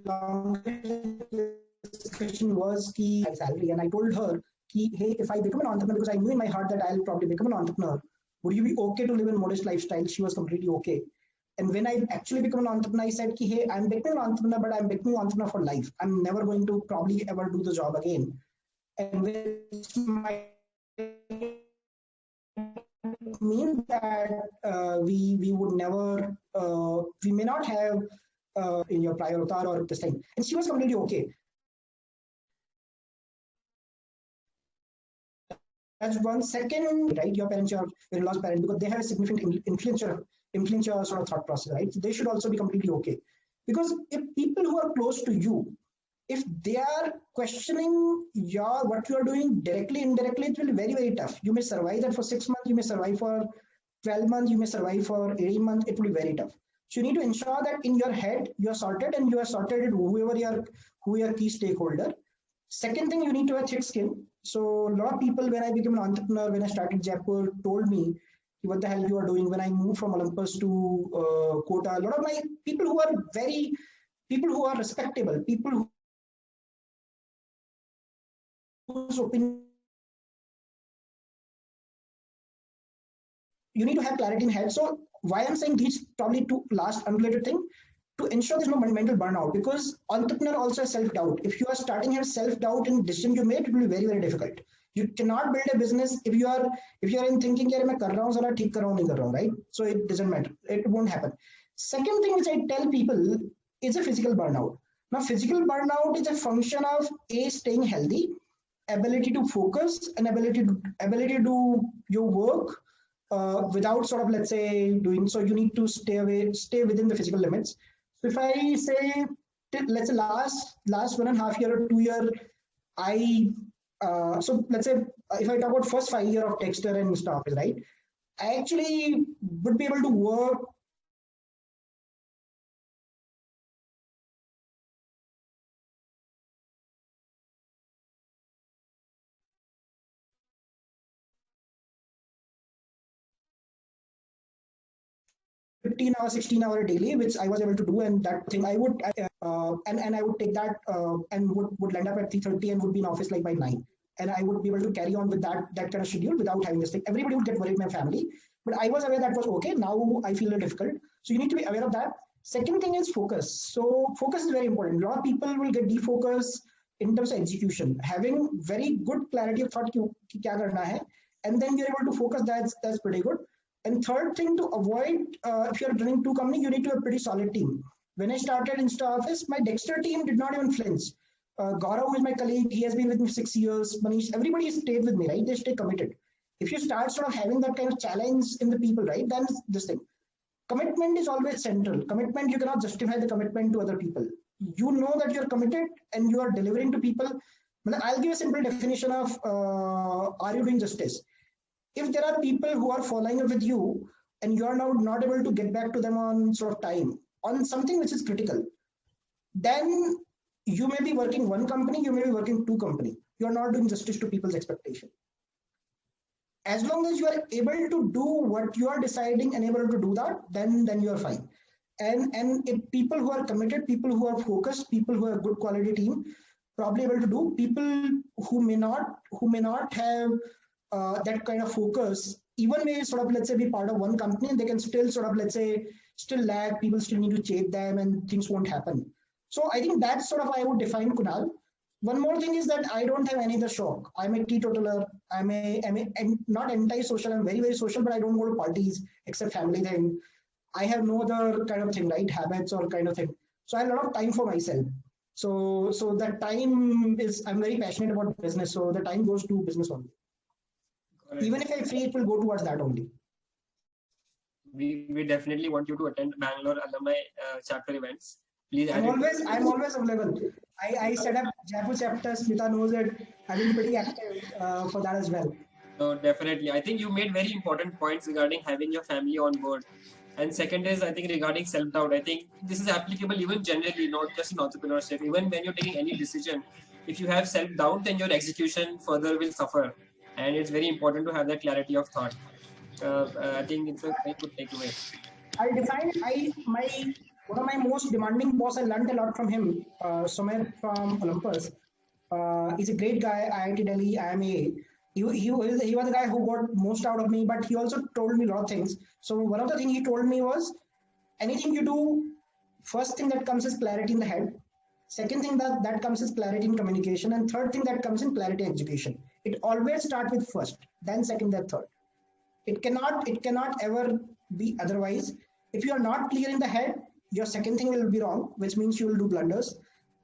long discussion was key salary. And I told her, hey, if I become an entrepreneur, because I knew in my heart that I'll probably become an entrepreneur, would you be okay to live in modest lifestyle? She was completely okay. And when I actually became an entrepreneur, I said, hey, I'm becoming an entrepreneur, but I'm becoming an entrepreneur for life. I'm never going to probably ever do the job again. And which might mean that we would never, we may not have in your prior avatar or this time. And she was completely okay. That's one. Second, right, your parents, your in-laws' parents, because they have a significant influence your sort of thought process, right? So they should also be completely okay. Because if people who are close to you, if they are questioning what you are doing directly, indirectly, it will be very, very tough. You may survive that for 6 months, you may survive for 12 months, you may survive for 18 months, it will be very tough. So you need to ensure that in your head, you are sorted, and you are sorted with who your key stakeholder. Second thing, you need to have thick skin. So a lot of people, when I became an entrepreneur, when I started Jaipur, told me, what the hell you are doing. When I moved from Olympus to Kota, a lot of my people who are respectable, people whose opinion, you need to have clarity in head. So why I'm saying these probably 2 last unrelated thing, to ensure there's no mental burnout, because entrepreneur also has self-doubt. If you are starting to have self-doubt in decision you made, it will be very, very difficult. You cannot build a business if you are in thinking, yaar, main kar raha hu, sala theek kar raha hu, nahi kar raha hu, right? So it doesn't matter. It won't happen. Second thing which I tell people is a physical burnout. Now, physical burnout is a function of staying healthy, ability to focus, and ability to do your work without sort of, let's say, doing. So you need to stay within the physical limits. So if I say, let's say last 1.5 year or 2 year, so let's say if I talk about first 5 years of Dexter and InstaOffice, right? I actually would be able to work 15 hours, 16 hours daily, which I was able to do, and that thing I would and I would take that and would land up at 3:30 and would be in office like by 9, and I would be able to carry on with that kind of schedule without having this thing. Everybody would get worried, my family, but I was aware that was okay. Now I feel it difficult, so you need to be aware of that. Second thing is focus. So focus is very important. A lot of people will get defocused in terms of execution. Having very good clarity of thought ki kya karna hai, and then you're able to focus. That's pretty good. And third thing to avoid, if you're running two companies, you need to have a pretty solid team. When I started InstaOffice, my Dexter team did not even flinch. Gaurav, who is my colleague, he has been with me 6 years. Manish, everybody stayed with me, right? They stay committed. If you start sort of having that kind of challenge in the people, right, then this thing. Commitment is always central. Commitment, you cannot justify the commitment to other people. You know that you're committed and you are delivering to people. I'll give a simple definition of are you doing justice? If there are people who are following up with you and you are now not able to get back to them on sort of time on something which is critical, then you may be working one company, you may be working two companies. You are not doing justice to people's expectation. As long as you are able to do what you are deciding and able to do that, then you are fine. And if people who are committed, people who are focused, people who have good quality team, probably able to do. People who may not have that kind of focus, even may sort of, let's say, be part of one company, and they can still sort of, let's say, still lag, people still need to chase them and things won't happen. So I think that's sort of how I would define Kunal. One more thing is that I don't have any other shock. I'm a teetotaler. I'm not anti-social. I'm very, very social, but I don't go to parties except family thing. I have no other kind of thing, right? Habits or kind of thing. So I have a lot of time for myself. So that time is, I'm very passionate about business. So the time goes to business only. Even if I'm free, it will go towards that only. We definitely want you to attend Bangalore alumni chapter events. Please. I'm always available. I set up Jaipur chapter. Smita knows it. I've been pretty active for that as well. No, definitely. I think you made very important points regarding having your family on board. And second is, I think, regarding self-doubt. I think this is applicable even generally, not just in entrepreneurship. Even when you're taking any decision, if you have self-doubt, then your execution further will suffer. And it's very important to have that clarity of thought. I think it's a very good takeaway. I define one of my most demanding boss. I learned a lot from him. Sumit from Olympus. He's a great guy. IIT Delhi, IMA. He was the guy who got most out of me, but he also told me a lot of things. So one of the things he told me was, anything you do, first thing that comes is clarity in the head. Second thing that comes is clarity in communication. And third thing that comes in clarity in execution. It always starts with first, then second, then third. It cannot ever be otherwise. If you are not clear in the head, your second thing will be wrong, which means you will do blunders.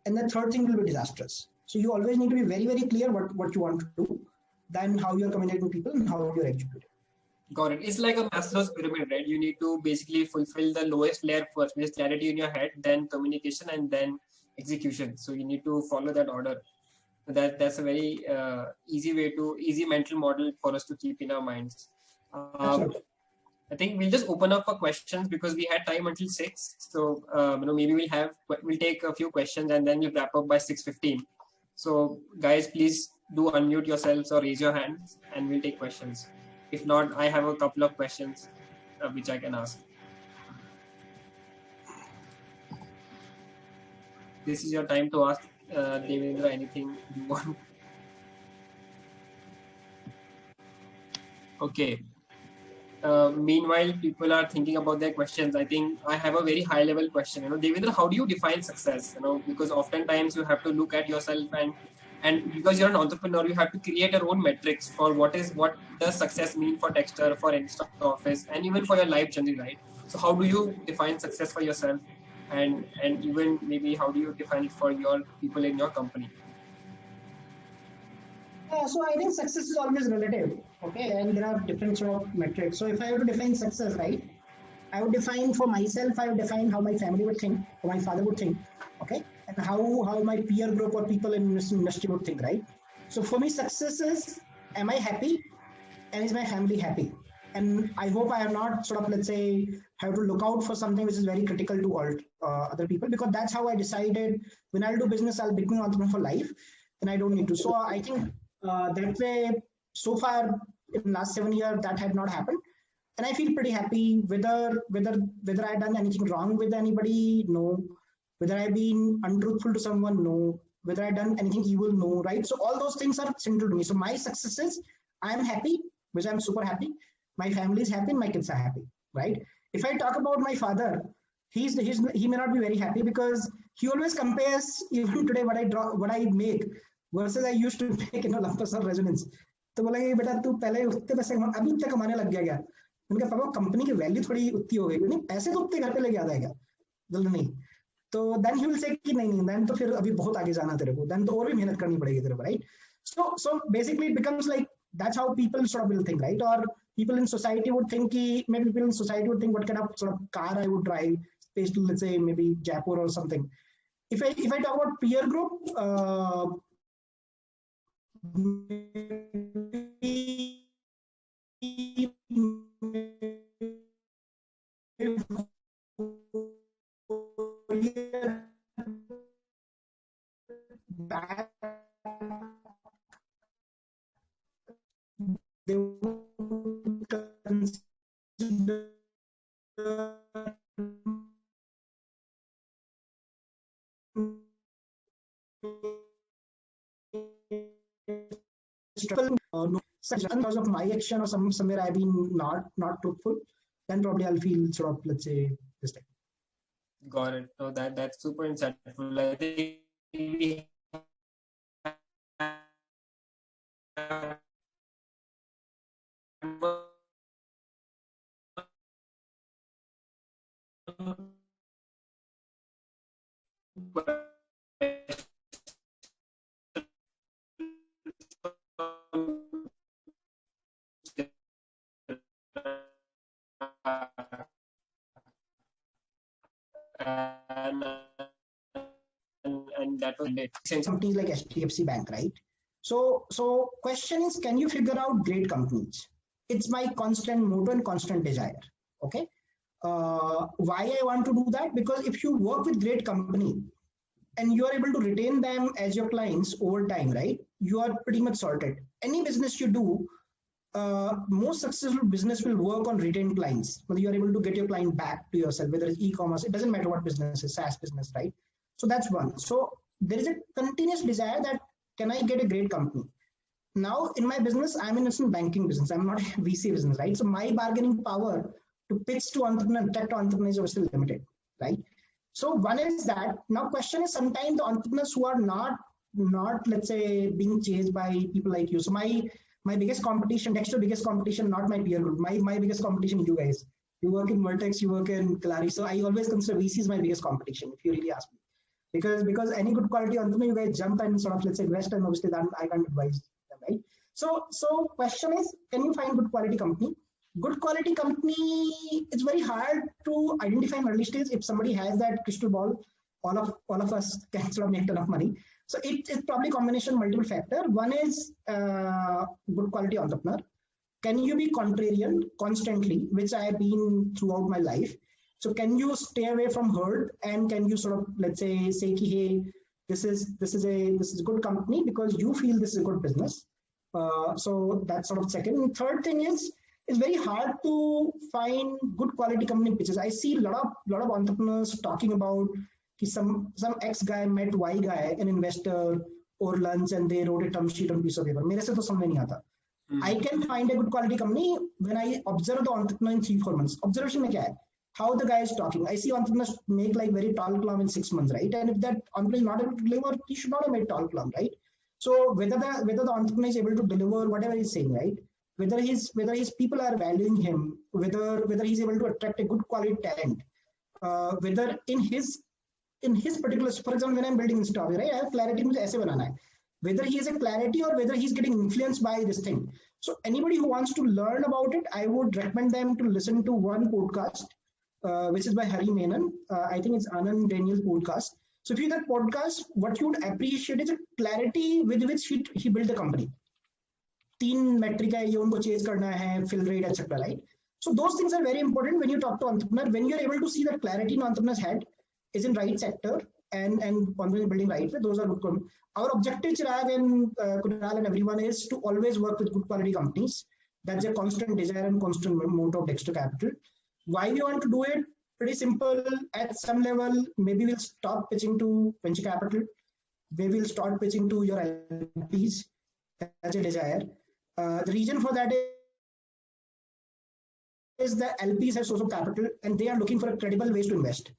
And the third thing will be disastrous. So you always need to be very, very clear what you want to do, then how you're communicating with people and how you're executing. Got it. It's like a Maslow's pyramid, right? You need to basically fulfill the lowest layer first, which is clarity in your head, then communication, and then execution. So you need to follow that order. That's a very easy mental model for us to keep in our minds. I think we'll just open up for questions because we had time until 6. So maybe we'll take a few questions and then we'll wrap up by 6:15. So guys, please do unmute yourselves or raise your hands and we'll take questions. If not, I have a couple of questions which I can ask. This is your time to ask Devendra anything you want. Okay. Meanwhile, people are thinking about their questions. I think I have a very high level question. Devendra, how do you define success? Because oftentimes you have to look at yourself and because you're an entrepreneur, you have to create your own metrics for what does success mean for Dexter, for InstaOffice, and even for your life journey, right? So how do you define success for yourself? And even maybe how do you define it for your people in your company? So I think success is always relative, okay? And there are different sort of metrics. So if I have to define success, right, I would define for myself, I would define how my family would think, how my father would think, okay? And how my peer group or people in this industry would think, right? So for me, success is, am I happy? And is my family happy? And I hope I am not sort of, let's say, have to look out for something which is very critical to all other people, because that's how I decided when I'll do business, I'll become an entrepreneur for life, and I don't need to. So I think that way, so far in the last 7 years, that had not happened. and I feel pretty happy. Whether I've done anything wrong with anybody, no. Whether I've been untruthful to someone, no. Whether I've done anything evil, no. Right? So all those things are central to me. So my successes, I'm happy, which I'm super happy. My family is happy, my kids are happy. Right? If I talk about my father, he may not be very happy because he always compares even today what I make versus I used to make in Olympus Resonance. तो बोलेंगे बेटा तू पहले उतने पैसे अभी उतने कमाने लग गया उनका पापा कंपनी की वैल्यू थोड़ी उतनी हो गई नहीं पैसे तो उतने घर पे लेके आ जाएगा जल्द नहीं तो देन ही विल से कि नहीं देन तो फिर अभी बहुत आगे जाना तेरे को देन तो और भी मेहनत करनी पड़ेगी तेरे को right so basically it becomes like that's how people sort of will think right or people in society would think maybe people in society would think what kind of sort of car I would drive especially let's say maybe Jaipur or something if I talk about peer group they would consider because of my action or somewhere I've been not truthful, then probably I'll feel sort of, let's say, this thing. Got it. So that's super insightful. I think we and that was it. Companies like HDFC Bank, right? So question is, can you figure out great companies? It's my constant motto and constant desire. Okay. Why I want to do that? Because if you work with great company and you are able to retain them as your clients over time, right? You are pretty much sorted. Any business you do, most successful business will work on retained clients. Whether you are able to get your client back to yourself, whether it's e-commerce, it doesn't matter what business is, SaaS business, right? So that's one. So there is a continuous desire that can I get a great company? Now in my business, I'm in a banking business. I'm not a VC business, right? So my bargaining power to pitch to entrepreneurs, tech to entrepreneurs are still limited, right? So one is that. Now question is sometimes the entrepreneurs who are not let's say being chased by people like you. So my biggest competition, Dexter biggest competition, not my peer group. My biggest competition is you guys. You work in Vertex, you work in Kalari. So I always consider VC is my biggest competition, if you really ask me. Because any good quality entrepreneur, you guys jump and sort of, let's say, invest, and obviously that I can't advise them, right? So question is, can you find good quality company? Good quality company, it's very hard to identify in early stage. If somebody has that crystal ball, all of us can sort of make a ton of money. So it's probably combination multiple factor. One is good quality entrepreneur. Can you be contrarian constantly, which I have been throughout my life? So can you stay away from herd and can you sort of, let's say hey, this is a good company because you feel this is a good business. So that's sort of second. And third thing is, it's very hard to find good quality company pitches. I see a lot of entrepreneurs talking about some X guy met Y guy, an investor, over lunch, and they wrote a term sheet on a piece of paper. मेरे से तो समझ नहीं आता. I can find a good quality company when I observe the entrepreneur in 3-4 months. Observation में क्या है? How the guy is talking. I see entrepreneurs make like very tall plum in 6 months, right? And if that entrepreneur is not able to deliver, he should not have made tall plum, right? So whether the entrepreneur is able to deliver whatever he's saying, right? Whether his people are valuing him, whether he's able to attract a good quality talent, whether in his particular, for example, when I'm building InstaOffice, right, I have clarity मुझे ऐसे बनाना है. Whether he has a clarity or whether he's getting influenced by this thing. So anybody who wants to learn about it, I would recommend them to listen to one podcast, which is by Hari Menon. I think it's Anand Daniel's podcast. So if you that podcast, what you would appreciate is the clarity with which he built the company. 3 metric है, ये उनको chase करना है, fill rate, etc. Right? So those things are very important when you talk to entrepreneur. When you're able to see that clarity in entrepreneur's head is in right sector and entrepreneur building right way, those are good. Our objective, Chirag and Kunal and everyone, is to always work with good quality companies. That's a constant desire and constant motto of Dexter Capital. Why we want to do it? Pretty simple. At some level, maybe we'll stop pitching to venture capital. Maybe we'll start pitching to your LPs. That's a desire. The reason for that is the LPs have source of capital and they are looking for a credible ways to invest.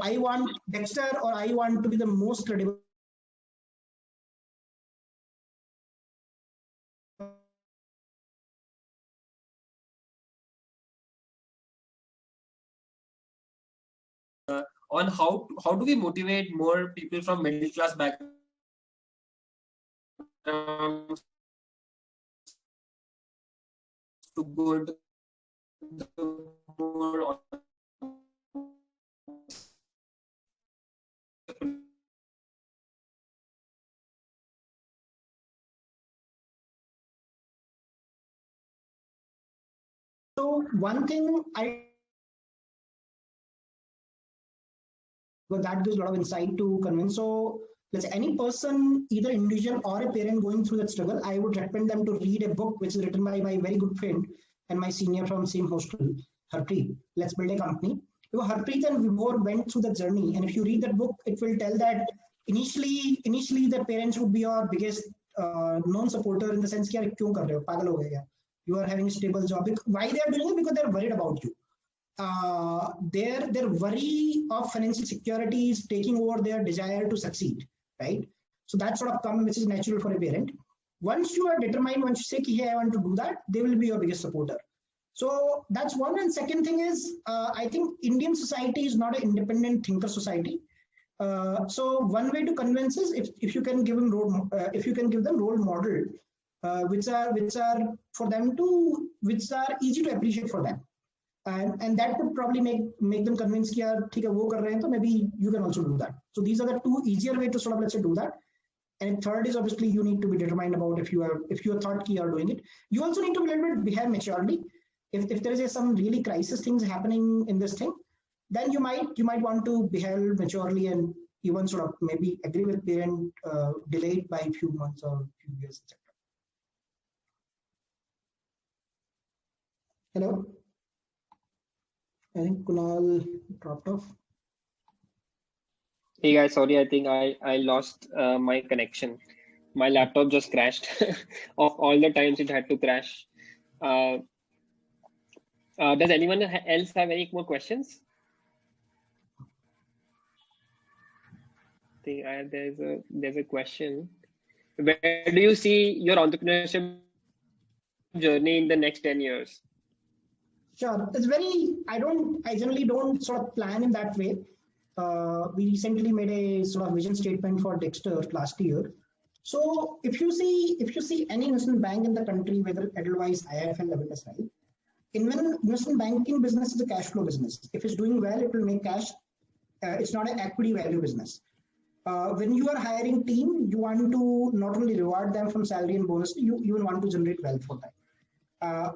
I want Dexter, or I want to be the most credible on how do we motivate more people from middle class backgrounds to go into the more So one thing that gives a lot of insight to convince. So let's say any person, either individual or a parent going through that struggle, I would recommend them to read a book which is written by my very good friend and my senior from same hostel, Harpreet. Let's Build a Company. Harpreet and Vibhor went through the journey, and if you read that book, it will tell that initially the parents would be your biggest non-supporter, in the sense that kyun kar rahe ho? Pagal ho gaye kya? You are having a stable job. Why they are doing it? Because they are worried about you. Their worry of financial security is taking over their desire to succeed, right? So that sort of come, which is natural for a parent. Once you are determined, once you say, hey, I want to do that, they will be your biggest supporter. So that's one. And second thing is, I think Indian society is not an independent thinker society. So one way to convince is if you can give them role model, which are for them to, which are easy to appreciate for them. And that would probably make them convinced that maybe you can also do that. So these are the two easier way to sort of, let's say, do that. And third is obviously you need to be determined about if you are thought you are doing it. You also need to be a little bit behave maturely. If there is some really crisis things happening in this thing, then you might want to behave maturely and even sort of maybe agree with parent, delay it by a few months or few years, etc. Hello. I think Kunal dropped off. Hey guys, sorry, I think I lost my connection. My laptop just crashed. Of all the times it had to crash. Does anyone else have any more questions? I think there's a question. Where do you see your entrepreneurship journey in the next 10 years? Sure. It's very, I generally don't sort of plan in that way. We recently made a sort of vision statement for Dexter last year. So if you see any investment bank in the country, whether Edelweiss, IIFL, Olympus, right? Investment banking business is a cash flow business. If it's doing well, it will make cash. It's not an equity value business. When you are hiring team, you want to not only reward them from salary and bonus, you will want to generate wealth for them.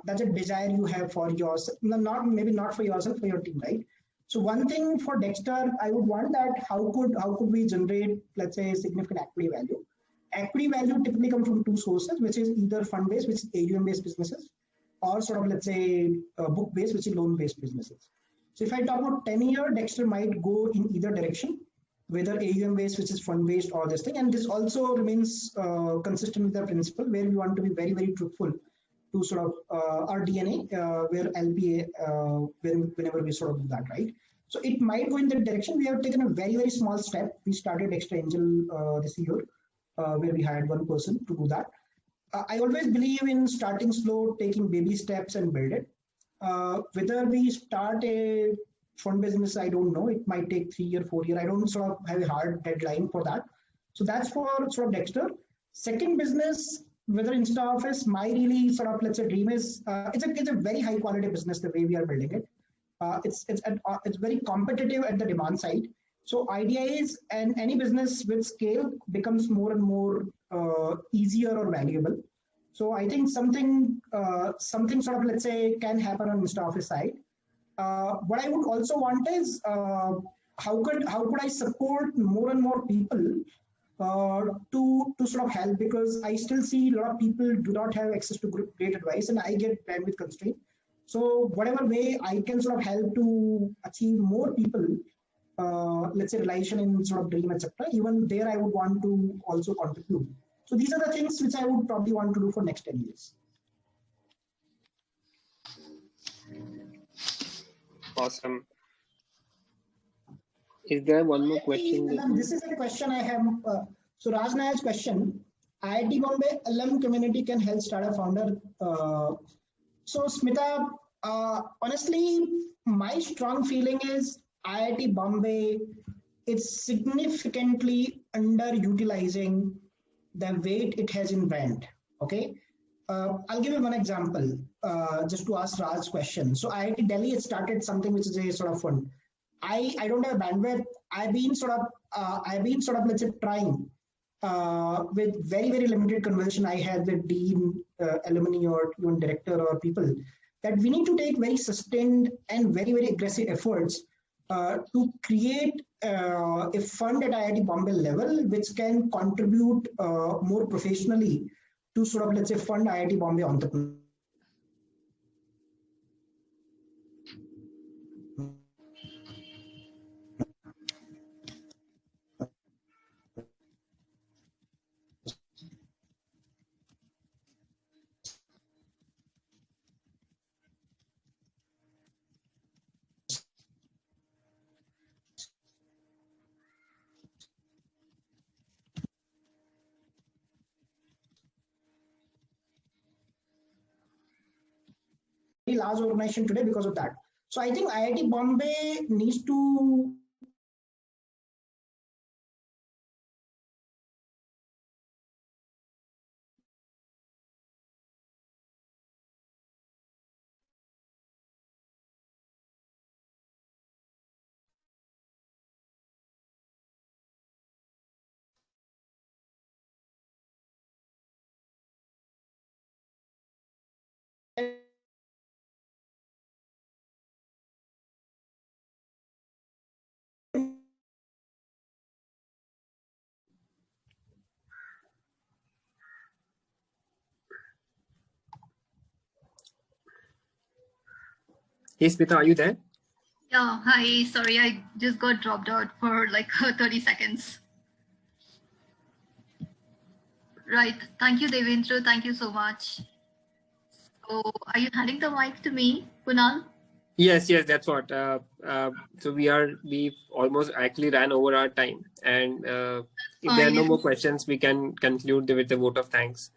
That's a desire you have for yourself, maybe not for yourself, for your team, right? So one thing for Dexter, I would want that how could we generate, let's say, significant equity value. Equity value typically comes from two sources, which is either fund-based, which is AUM-based businesses, or sort of, let's say, book-based, which is loan-based businesses. So if I talk about 10-year, Dexter might go in either direction, whether AUM-based, which is fund-based, or this thing. And this also remains consistent with the principle where we want to be very, very truthful to sort of our DNA, where LPA, whenever we sort of do that, right? So it might go in that direction. We have taken a very, very small step. We started Dexter Angel this year, where we hired one person to do that. I always believe in starting slow, taking baby steps and build it. Whether we start a fund business, I don't know. It might take 3 or 4 years. I don't sort of have a hard deadline for that. So that's for sort of Dexter. Second business, whether InstaOffice, my really sort of, let's say, dream is, it's a very high quality business the way we are building it. It's very competitive at the demand side. So idea is, and any business with scale becomes more and more easier or valuable. So I think something sort of, let's say, can happen on InstaOffice side. What I would also want is how could I support more and more people to sort of help, because I still see a lot of people do not have access to great advice, and I get bandwidth constraint. So whatever way I can sort of help to achieve more people, let's say realization in sort of dream, etc. Even there, I would want to also contribute. So these are the things which I would probably want to do for next 10 years. Awesome. Is there one more question? This is a question I have. So Raj Nayar's question: IIT Bombay alum community can help start a founder. So Smita, honestly, my strong feeling is IIT Bombay is significantly underutilizing the weight it has in brand. Okay. I'll give you one example, just to ask Raj's question. So IIT Delhi has started something which is a sort of fund. I don't have bandwidth. I've been sort of let's say trying with very limited conversation I had with dean, alumni, or even director or people, that we need to take very sustained and very aggressive efforts to create a fund at IIT Bombay level which can contribute more professionally to sort of let's say fund IIT Bombay entrepreneurs. Large organization today because of that. So I think IIT Bombay needs to Hey, Smita, are you there? Yeah, hi. Sorry, I just got dropped out for like 30 seconds. Right. Thank you, Devendra. Thank you so much. So are you handing the mic to me, Kunal? Yes, that's what. So we almost actually ran over our time, and if there are no more questions, we can conclude with a vote of thanks.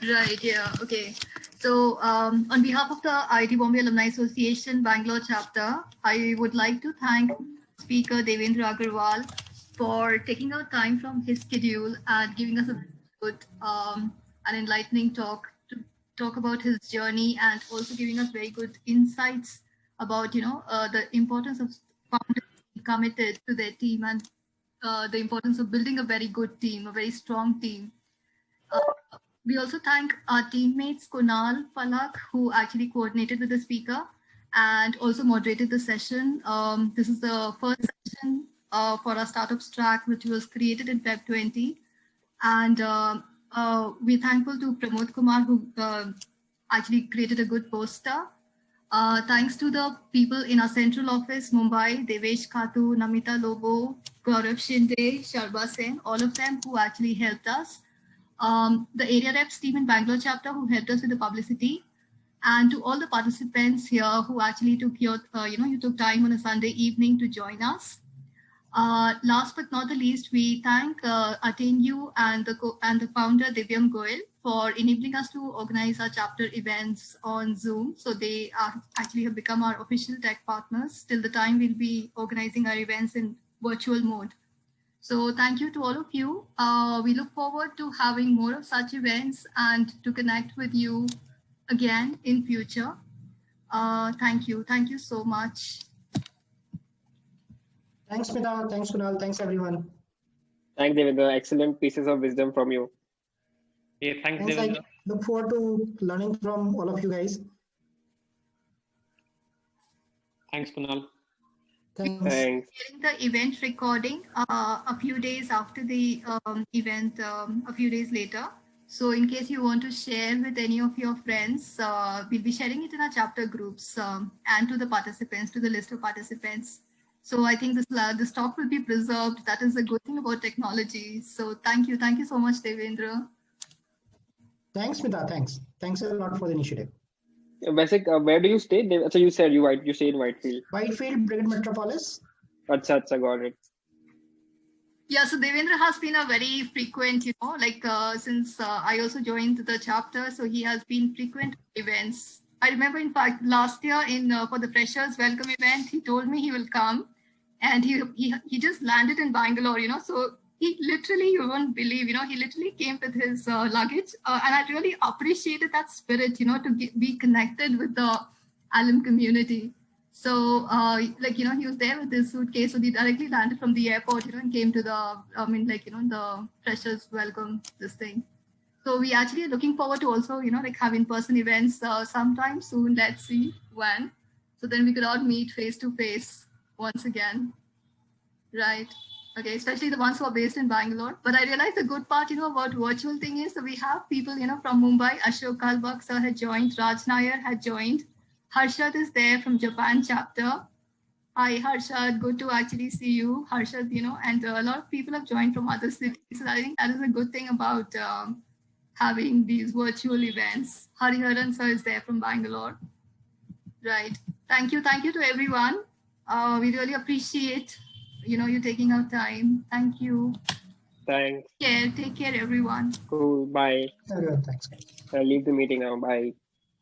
Right. Yeah. Okay. So on behalf of the IIT Bombay Alumni Association Bangalore chapter, I would like to thank speaker Devendra Agarwal for taking out time from his schedule and giving us a good and enlightening talk to talk about his journey, and also giving us very good insights about the importance of founders being committed to their team, and the importance of building a very good team, a very strong team. We also thank our teammates, Kunal Phalak, who actually coordinated with the speaker and also moderated the session. This is the first session for our startups track, which was created in Feb 20. And we're thankful to Pramod Kumar, who actually created a good poster. Thanks to the people in our central office, Mumbai, Devesh Khatu, Namita Lobo, Gaurav Shinde, Sharba Sen, all of them who actually helped us. The area reps team in Bangalore chapter who helped us with the publicity, and to all the participants here who actually took you took time on a Sunday evening to join us. Last but not the least, we thank Attenyu and the founder Divyam Goel for enabling us to organize our chapter events on Zoom. So they actually have become our official tech partners till the time we'll be organizing our events in virtual mode. So thank you to all of you. We look forward to having more of such events and to connect with you again in future. Thank you. Thank you so much. Thanks, Smita. Thanks, Kunal. Thanks, everyone. Thanks, Devendra. Excellent pieces of wisdom from you. Yeah, thanks, I Devendra. look forward to learning from all of you guys. Thanks, Kunal. Thanks. Thanks. Sharing the event recording a few days after the event, a few days later. So in case you want to share with any of your friends, we'll be sharing it in our chapter groups and to the participants, to the list of participants. So I think this talk will be preserved. That is a good thing about technology. So thank you so much, Devendra. Thanks, Smita. Thanks a lot for the initiative. Basic, where do you stay? So you said you stay in Whitefield. Whitefield, Brigade Metropolis. Acha, got it. Yeah, so Devendra has been a very frequent, since I also joined the chapter, so he has been frequent events. I remember, in fact, last year for the Freshers Welcome event, he told me he will come, and he just landed in Bangalore, so he literally, you won't believe, he literally came with his luggage, and I really appreciated that spirit, to be connected with the alum community. So, he was there with his suitcase, so he directly landed from the airport, and came to the, the Freshers Welcome, this thing. So we actually are looking forward to also, have in-person events sometime soon. Let's see when. So then we could all meet face to face once again. Right. Okay, especially the ones who are based in Bangalore. But I realized the good part, about virtual thing is that we have people, from Mumbai. Ashok Kalbak sir had joined, Raj Nair had joined. Harshad is there from Japan chapter. Hi, Harshad. Good to actually see you, Harshad, and a lot of people have joined from other cities. So I think that is a good thing about having these virtual events. Hariharan sir is there from Bangalore. Right. Thank you to everyone. We really appreciate, you taking out time. Thank you. Thanks. Take care, everyone. Cool. Bye. Everyone, thanks. I'll leave the meeting now. Bye.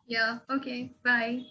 Yeah. Okay. Bye.